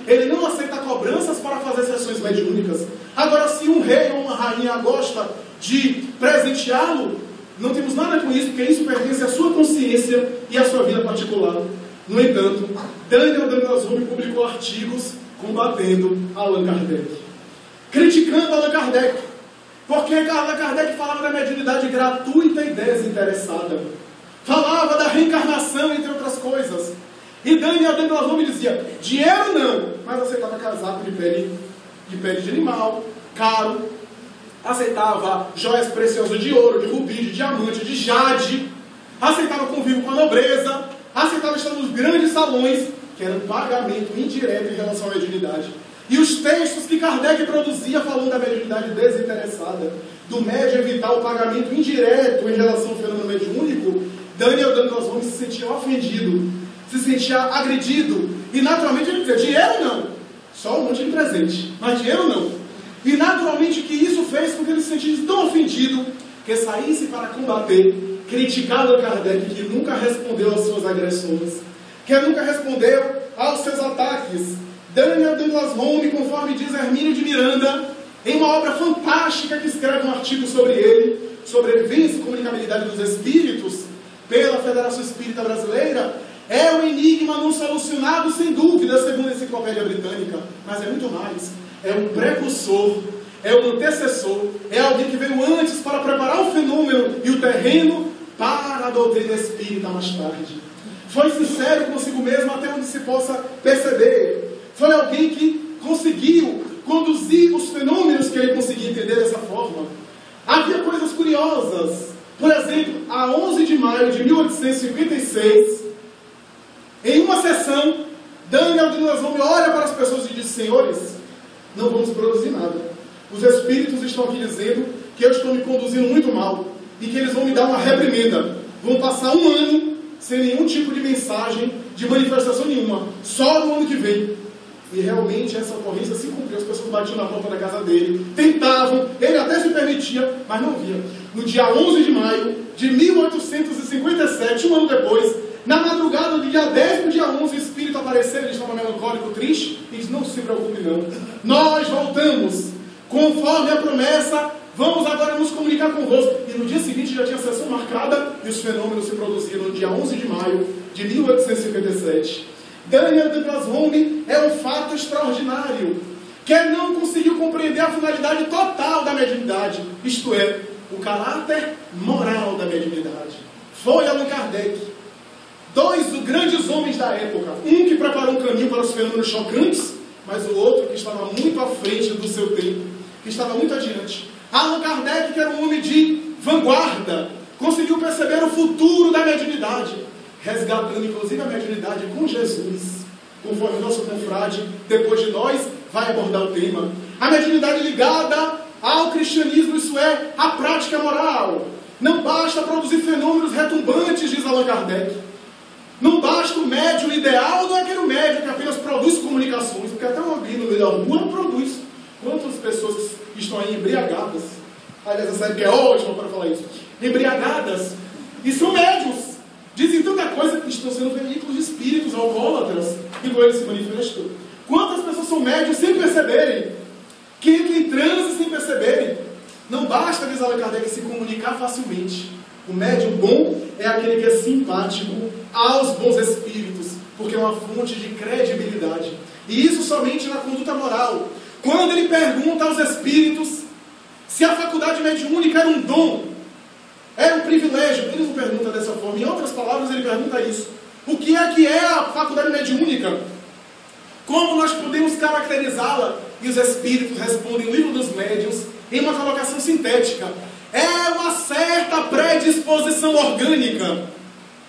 B: ele não aceita cobranças para fazer sessões mediúnicas. Agora, se um rei ou uma rainha gosta de presenteá-lo, não temos nada com isso, porque isso pertence à sua consciência e à sua vida particular. No entanto, Daniel Douglas Home publicou artigos combatendo Allan Kardec, criticando Allan Kardec, porque Allan Kardec falava da mediunidade gratuita e desinteressada, falava da reencarnação, entre outras coisas. E Daniel Douglas Home dizia: dinheiro não, mas aceitava casaco de pele de animal, caro, aceitava joias preciosas de ouro, de rubi, de diamante, de jade, aceitava convívio com a nobreza, aceitava estar nos grandes salões, que era um pagamento indireto em relação à mediunidade. E os textos que Kardec produzia falando da mediunidade desinteressada, do médium evitar o pagamento indireto em relação ao fenômeno mediúnico, Daniel Douglas Home se sentia ofendido, se sentia agredido, e naturalmente ele dizia: dinheiro não, só um monte de presente, mas dinheiro não. E naturalmente que isso fez com que ele se sentisse tão ofendido, que saísse para combater, criticar Allan Kardec, que nunca respondeu às suas agressões, que nunca respondeu aos seus ataques. Daniel Douglas Home, conforme diz Hermínio de Miranda, em uma obra fantástica que escreve um artigo sobre ele, sobre a vivência e comunicabilidade dos espíritos, pela Federação Espírita Brasileira, é um enigma não solucionado, sem dúvida, segundo a Enciclopédia Britânica, mas é muito mais. É um precursor, é um antecessor, é alguém que veio antes para preparar o fenômeno e o terreno para a doutrina espírita mais tarde. Foi sincero consigo mesmo até onde se possa perceber. Foi alguém que conseguiu conduzir os fenômenos que ele conseguia entender dessa forma. Havia coisas curiosas. Por exemplo, a 11 de maio de 1856, em uma sessão, Daniel Douglas Home olha para as pessoas e diz: senhores, não vamos produzir nada. Os espíritos estão aqui dizendo que eu estou me conduzindo muito mal e que eles vão me dar uma reprimenda. Vão passar um ano sem nenhum tipo de mensagem, de manifestação nenhuma, só no ano que vem. E realmente essa ocorrência se cumpriu. As pessoas batiam na porta da casa dele, tentavam, ele até se permitia, mas não via. No dia 11 de maio de 1857, um ano depois, na madrugada do dia 10 do dia 11, o espírito apareceu, ele estava melancólico, triste, e disse: não se preocupe não, nós voltamos, conforme a promessa, vamos agora nos comunicar convosco. E no dia seguinte já tinha a sessão marcada, e os fenômenos se produziram no dia 11 de maio de 1857. Daniel Douglas Home é um fato extraordinário, que não conseguiu compreender a finalidade total da mediunidade, isto é, o caráter moral da mediunidade. Foi Allan Kardec, dois grandes homens da época, um que preparou um caminho para os fenômenos chocantes, mas o outro que estava muito à frente do seu tempo, que estava muito adiante. Allan Kardec, que era um homem de vanguarda, conseguiu perceber o futuro da mediunidade, resgatando inclusive a mediunidade com Jesus, conforme o nosso confrade, depois de nós, vai abordar o tema. A mediunidade ligada ao cristianismo, isso é, a prática moral. Não basta produzir fenômenos retumbantes, diz Allan Kardec. Não basta o médium ideal, não é aquele médium que apenas produz comunicações, porque até uma Bíblia no meio da rua não produz. Quantas pessoas que estão aí embriagadas, aliás, essa época é ótima para falar isso, embriagadas, e são médiuns, dizem tanta coisa que estão sendo veículos de espíritos alcoólatras, igual eles se manifestam. Quantas pessoas são médiuns sem perceberem, que entram em transe sem perceberem? Não basta, diz Allan Kardec, se comunicar facilmente. O médium bom é aquele que é simpático aos bons espíritos, porque é uma fonte de credibilidade. E isso somente na conduta moral. Quando ele pergunta aos espíritos se a faculdade mediúnica era um dom, era um privilégio, ele não pergunta dessa forma. Em outras palavras, ele pergunta isso. O que é a faculdade mediúnica? Como nós podemos caracterizá-la? E os espíritos respondem no livro dos médiuns em uma colocação sintética. É uma certa predisposição orgânica.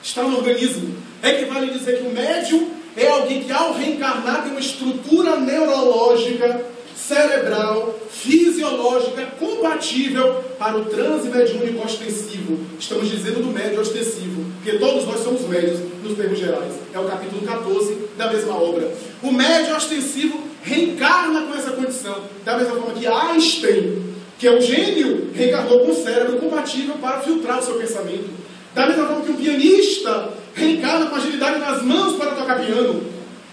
B: Está no organismo. Equivale a dizer que o médium é alguém que, ao reencarnar, tem uma estrutura neurológica, cerebral, fisiológica, compatível para o transe mediúnico ostensivo. Estamos dizendo do médium ostensivo, porque todos nós somos médios, nos termos gerais. É o capítulo 14 da mesma obra. O médium ostensivo reencarna com essa condição, da mesma forma que Einstein, que é um gênio, reencarnou com o cérebro compatível para filtrar o seu pensamento. Da mesma forma que um pianista reencarna com agilidade nas mãos para tocar piano.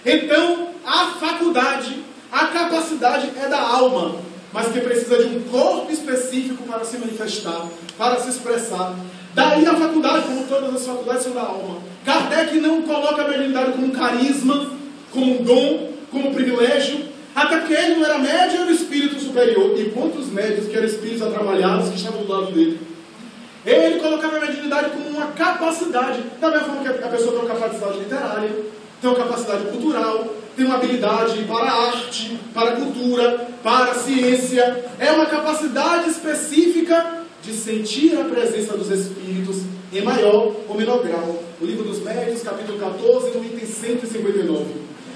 B: Então, a faculdade, a capacidade é da alma, mas que precisa de um corpo específico para se manifestar, para se expressar. Daí a faculdade, como todas as faculdades, são da alma. Kardec não coloca a mediunidade como um carisma, como um dom, como um privilégio, até porque ele não era médium, era o espírito superior. E quantos médiuns que eram espíritos atrabalhados que estavam do lado dele? Ele colocava a mediunidade como uma capacidade, da mesma forma que a pessoa tem uma capacidade literária, tem uma capacidade cultural, tem uma habilidade para a arte, para a cultura, para a ciência. É uma capacidade específica de sentir a presença dos espíritos em maior ou menor grau. O livro dos Médiuns, capítulo 14, no item 159.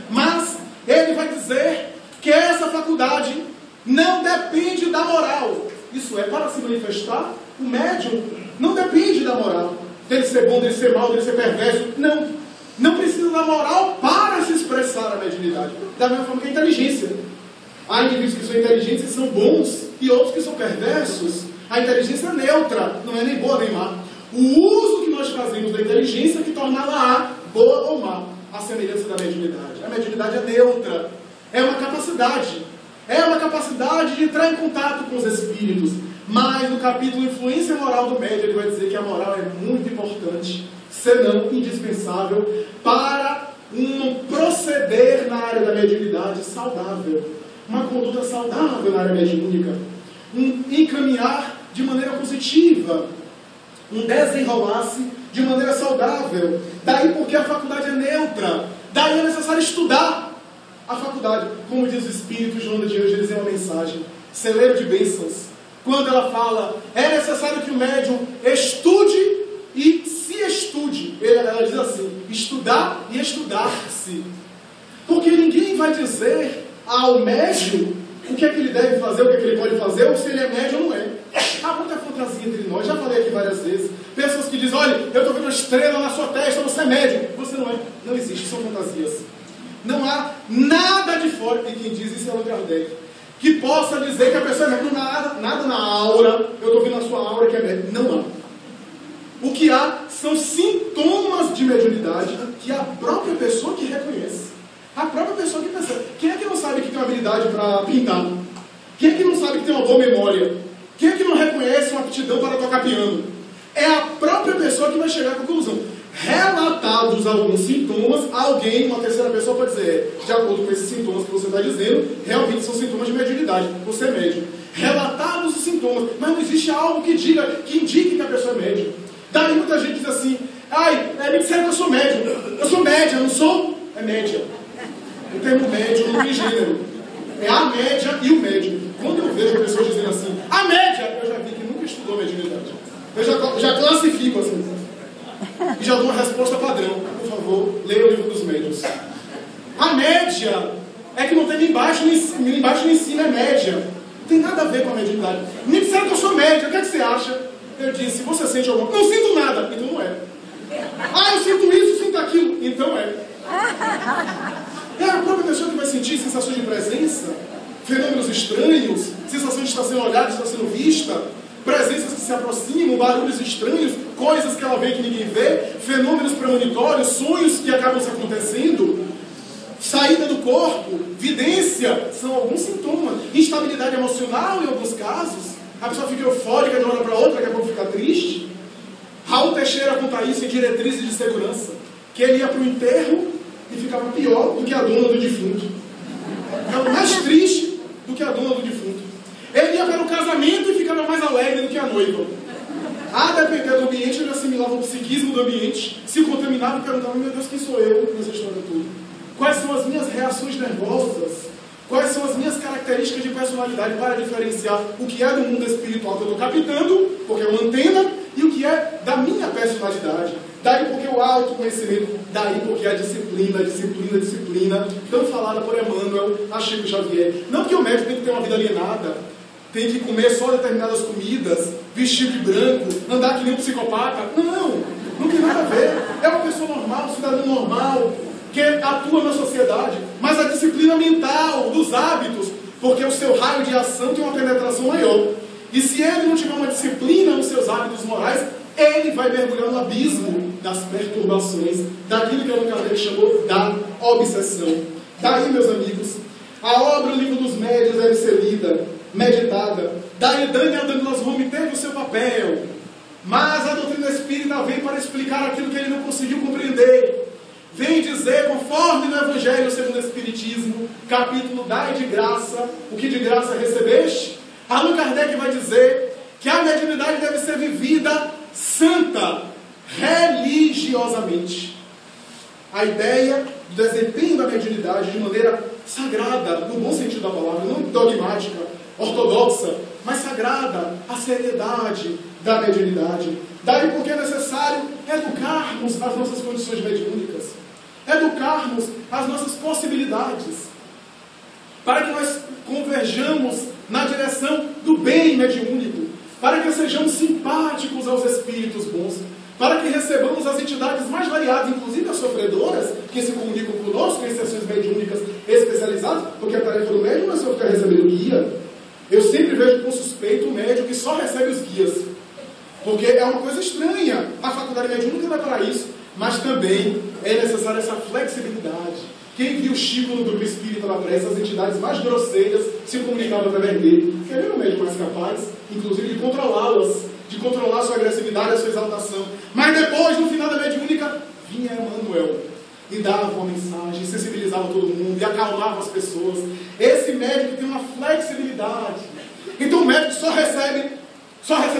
B: Mas ele vai dizer que essa faculdade não depende da moral. Isso é, para se manifestar, o médium não depende da moral. Dele ser bom, dele ser mau, dele ser perverso. Não. Não precisa da moral para se expressar a mediunidade. Da mesma forma que a inteligência. Há indivíduos que são inteligentes e são bons, e outros que são perversos. A inteligência é neutra, não é nem boa nem má. O uso que nós fazemos da inteligência é que torná-la boa ou má. A semelhança da mediunidade. A mediunidade é neutra. É uma capacidade. É uma capacidade de entrar em contato com os espíritos. Mas no capítulo Influência Moral do Médium, ele vai dizer que a moral é muito importante, senão indispensável, para um proceder na área da mediunidade saudável. Uma conduta saudável na área mediúnica. Um encaminhar de maneira positiva. Um desenrolar-se de maneira saudável. Daí porque a faculdade é neutra. Daí é necessário estudar a faculdade. Como diz o Espírito, Joana de hoje, eles uma mensagem. Celeiro de bênçãos. Quando ela fala, é necessário que o médium estude e se estude. Ela diz assim, estudar e estudar-se. Porque ninguém vai dizer ao médium o que é que ele deve fazer, o que é que ele pode fazer, ou se ele é médium ou não é. Há muita fantasia entre nós, já falei aqui várias vezes. Pessoas que dizem, olha, eu estou vendo uma estrela na sua testa, você é médium. Você não é. Não existe, são fantasias. Não há nada de fora, e quem diz isso é Allan Kardec, que possa dizer que a pessoa é médium. Não há nada na aura, eu estou vendo na sua aura que é médium. Não há. O que há são sintomas de mediunidade que a própria pessoa que reconhece. A própria pessoa que percebe. Quem é que não sabe que tem uma habilidade para pintar? Quem é que não sabe que tem uma boa memória? Quem é que não reconhece uma aptidão para tocar piano? É a própria pessoa que vai chegar à conclusão. Relatados alguns sintomas, alguém, uma terceira pessoa pode dizer, de acordo com esses sintomas que você está dizendo, realmente são sintomas de mediunidade. Você é médium. Relatados os sintomas, mas não existe algo que diga, que indique que a pessoa é médium. Daí muita gente diz assim, me disseram que eu sou médium. Eu sou média, não sou? É média. O termo médium não tem gênero. É a média e o médium. Quando eu vejo pessoas dizendo assim, a média, eu já vi que nunca estudou mediunidade. Eu já classifico assim. E já dou uma resposta padrão. Por favor, leia o livro dos médiuns. A média é que não tem nem embaixo nem em cima, é média. Não tem nada a ver com a mediunidade. Me disseram que eu sou média, o que é que você acha? Eu disse, você sente alguma coisa? Não sinto nada. Então não é. Eu sinto isso, sinto daquilo, então é. É a própria pessoa que vai sentir sensações de presença, fenômenos estranhos, sensação de estar sendo olhada, de estar sendo vista, presenças que se aproximam, barulhos estranhos, coisas que ela vê que ninguém vê, fenômenos premonitórios, sonhos que acabam se acontecendo, saída do corpo, vidência, são alguns sintomas. Instabilidade emocional em alguns casos, a pessoa fica eufórica de uma hora para outra, daqui a pouco fica triste. Raul Teixeira conta isso em Diretrizes de Segurança, que ele ia para o enterro e ficava pior do que a dona do defunto. Ficava mais triste do que a dona do defunto. Ele ia para o casamento e ficava mais alegre do que a noiva. A depender do ambiente, ele assimilava o psiquismo do ambiente, se contaminava e perguntava: meu Deus, quem sou eu nessa história toda? Quais são as minhas reações nervosas? Quais são as minhas características de personalidade para diferenciar o que é do mundo espiritual que eu estou captando, porque é uma antena, e o que é da minha personalidade? Daí porque o autoconhecimento, daí porque a disciplina, tão falada por Emmanuel a Chico Xavier. Não que o médico tem que ter uma vida alienada, tem que comer só determinadas comidas, vestir de branco, andar que nem um psicopata. Não tem nada a ver. É uma pessoa normal, um cidadão normal, que atua na sociedade, mas a disciplina mental, dos hábitos, porque o seu raio de ação tem uma penetração maior. E se ele não tiver uma disciplina nos seus hábitos morais, ele vai mergulhar no abismo das perturbações, daquilo que Allan Kardec chamou da obsessão. Daí, meus amigos, a obra, o Livro dos Médiuns, deve ser lida, meditada. Daí Daniel Douglas Home teve o seu papel, mas a doutrina espírita vem para explicar aquilo que ele não conseguiu compreender. Vem dizer, conforme no Evangelho segundo o Espiritismo, capítulo Dai de graça, o que de graça recebeste, Allan Kardec vai dizer que a mediunidade deve ser vivida santa, religiosamente. A ideia do desempenho da mediunidade de maneira sagrada, no bom sentido da palavra, não dogmática, ortodoxa, mas sagrada, a seriedade da mediunidade. Daí porque é necessário educarmos as nossas condições mediúnicas, educarmos as nossas possibilidades, para que nós converjamos na direção do bem mediúnico, para que sejamos simpáticos aos espíritos bons, para que recebamos as entidades mais variadas, inclusive as sofredoras, que se comunicam conosco em sessões mediúnicas especializadas, porque a tarefa do médium não é só ficar recebendo guia. Eu sempre vejo com suspeito o médium que só recebe os guias, porque é uma coisa estranha. A faculdade mediúnica não é para isso, mas também é necessária essa flexibilidade. Quem viu Chico no Grupo Espírita na prece, as entidades mais grosseiras se comunicavam através dele. Quer ver o médium mais capaz, inclusive, de controlá-las, de controlar a sua agressividade, a sua exaltação. Mas depois, no final da mediúnica, vinha Emmanuel e dava uma mensagem, sensibilizava todo mundo e acalmava as pessoas. Esse médico tem uma flexibilidade. Então o médico só recebe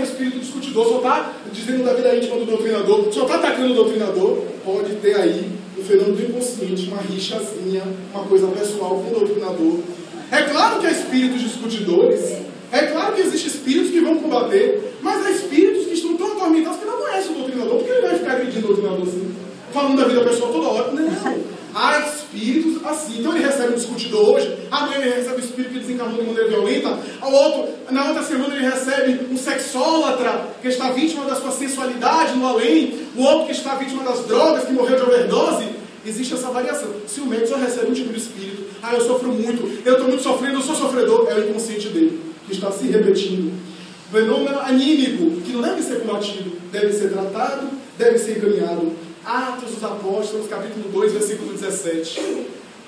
B: espírito discutidor, só está dizendo da vida íntima do doutrinador, só está atacando o doutrinador. Pode ter aí o fenômeno do inconsciente, uma rixazinha, uma coisa pessoal com o doutrinador. É claro que há espíritos discutidores, é claro que existem espíritos que vão combater, mas há espíritos que estão tão atormentados que não conhecem o doutrinador, porque ele vai ficar agredindo o doutrinador assim, falando da vida pessoal toda hora. Não, há espíritos assim. Então ele recebe um discutidor hoje, amanhã ele recebe um espírito que desencarnou de maneira violenta, na outra semana ele recebe um sexólatra que está vítima da sua sensualidade no além, o outro que está vítima das drogas, que morreu de overdose. Existe essa variação. Se o médico só recebe um tipo de espírito, eu sofro muito, eu estou muito sofrendo, eu sou sofredor, é o inconsciente dele, que está se repetindo. Fenômeno anímico, que não deve ser combatido, deve ser tratado, deve ser encaminhado. Atos dos Apóstolos, capítulo 2, versículo 17.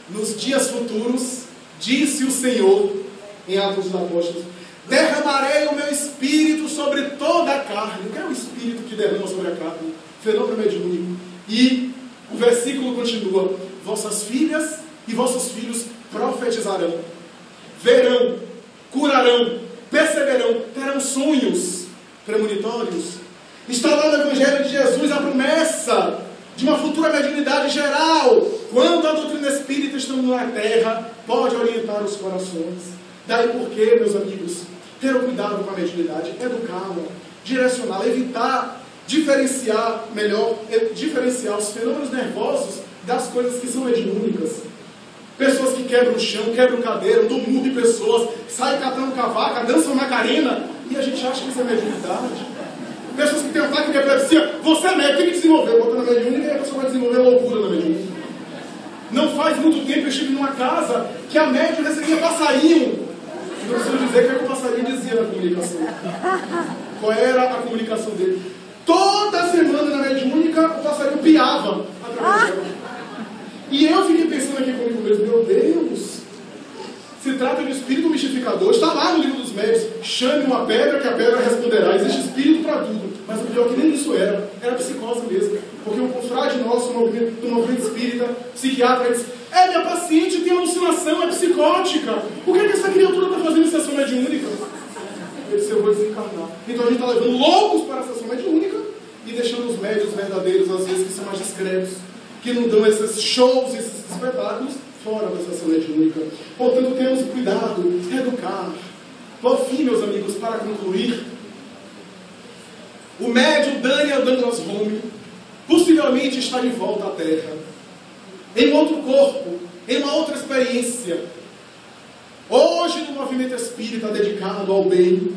B: Nos dias futuros, disse o Senhor, em Atos dos Apóstolos, derramarei o meu espírito sobre toda a carne. O que é o espírito que derrama sobre a carne? Fenômeno mediúnico. E o versículo continua: vossas filhas e vossos filhos profetizarão, verão, curarão, perceberão, terão sonhos premonitórios. Está lá no Evangelho de Jesus a promessa de uma futura mediunidade geral. Quando a doutrina espírita estando na terra, pode orientar os corações. Daí porque, meus amigos, ter cuidado com a mediunidade, educá-la, direcioná-la, evitar, diferenciar os fenômenos nervosos das coisas que são mediúnicas. Pessoas que quebram o chão, quebram cadeira, dão murro de pessoas, saem catando cavaca, dançam macarena, e a gente acha que isso é mediunidade. Pessoas que têm ataque de epilepsia, você é médico, tem que desenvolver. Bota na mediúnica e a pessoa vai desenvolver loucura na mediúnica. Não faz muito tempo eu estive numa casa que a médium recebia passarinho. Não preciso dizer o que o passarinho dizia na comunicação. Qual era a comunicação dele? Toda semana na mediúnica o passarinho piava através dela. E eu fiquei pensando aqui comigo mesmo, meu Deus, se trata de um espírito mistificador. Está lá no livro dos médios, chame uma pedra que a pedra responderá. Existe espírito para tudo. Mas o pior é que nem isso era psicose mesmo. Porque um confrade nosso do movimento espírita, psiquiatra, disse: minha paciente tem alucinação, é psicótica. Por que essa criatura está fazendo sessão mediúnica? Ele disse: eu vou desencarnar. Então a gente está levando loucos para a sessão mediúnica e deixando os médios verdadeiros, às vezes, que são mais discretos, que não dão esses shows, esses espetáculos, fora da sessão mediúnica. Portanto, temos cuidado, educar. Por fim, meus amigos, para concluir, o médium Daniel Douglas Home possivelmente está de volta à Terra, em outro corpo, em uma outra experiência. Hoje, no movimento espírita dedicado ao bem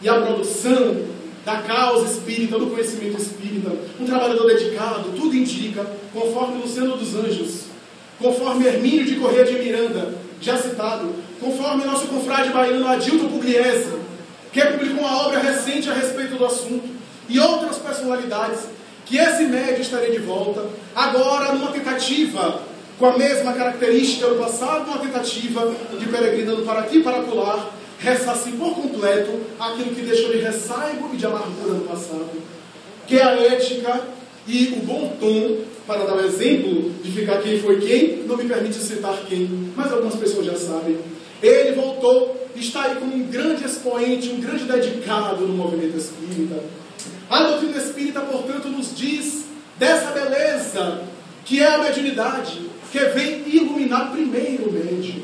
B: e à produção da causa espírita, do conhecimento espírita, um trabalhador dedicado, tudo indica, conforme Luciano dos Anjos, conforme Hermínio de Corrêa de Miranda, já citado, conforme nosso confrade baiano Adilto Pugliese, que publicou uma obra recente a respeito do assunto, e outras personalidades, que esse médium estaria de volta, agora numa tentativa, com a mesma característica do passado, uma tentativa de peregrinando para aqui e para acolá, ressarcir por completo aquilo que deixou de ressaigo e de amargura no passado, que é a ética e o bom tom, para dar um exemplo de ficar quem foi quem, não me permite citar quem, mas algumas pessoas já sabem. Ele voltou, está aí como um grande expoente, um grande dedicado no movimento espírita. A doutrina espírita, portanto, nos diz dessa beleza que é a mediunidade, que vem iluminar primeiro o médium.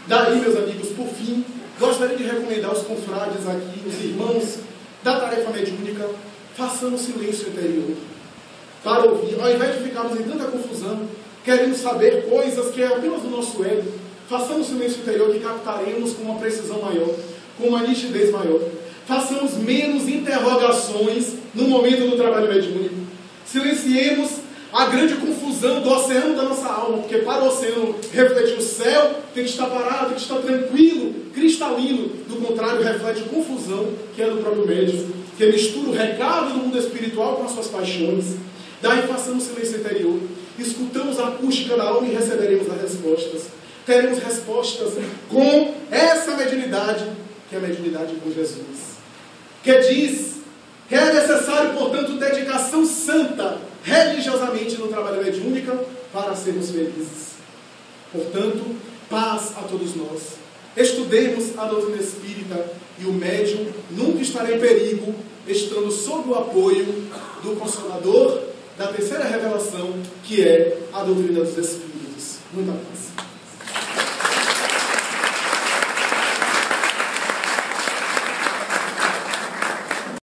B: Daí, meus amigos, por fim, gostaria de recomendar aos confrades aqui, os irmãos da tarefa mediúnica, façamos silêncio interior para ouvir, ao invés de ficarmos em tanta confusão, querendo saber coisas que é apenas do nosso ego. Façamos silêncio interior que captaremos com uma precisão maior, com uma nitidez maior. Façamos menos interrogações no momento do trabalho mediúnico. Silenciemos a grande confusão do oceano da nossa alma, porque para o oceano refletir o céu, tem que estar parado, tem que estar tranquilo, cristalino. Do contrário, reflete confusão, que é do próprio médium, que mistura o recado do mundo espiritual com as suas paixões. Daí façamos silêncio interior, escutamos a acústica da alma e receberemos as respostas. Teremos respostas com essa mediunidade, que é a mediunidade com Jesus. Que diz que é necessário, portanto, dedicação santa, religiosamente, no trabalho mediúnico, para sermos felizes. Portanto, paz a todos nós. Estudemos a doutrina espírita e o médium nunca estará em perigo, estando sob o apoio do Consolador, da terceira revelação, que é a doutrina dos Espíritos. Muita paz.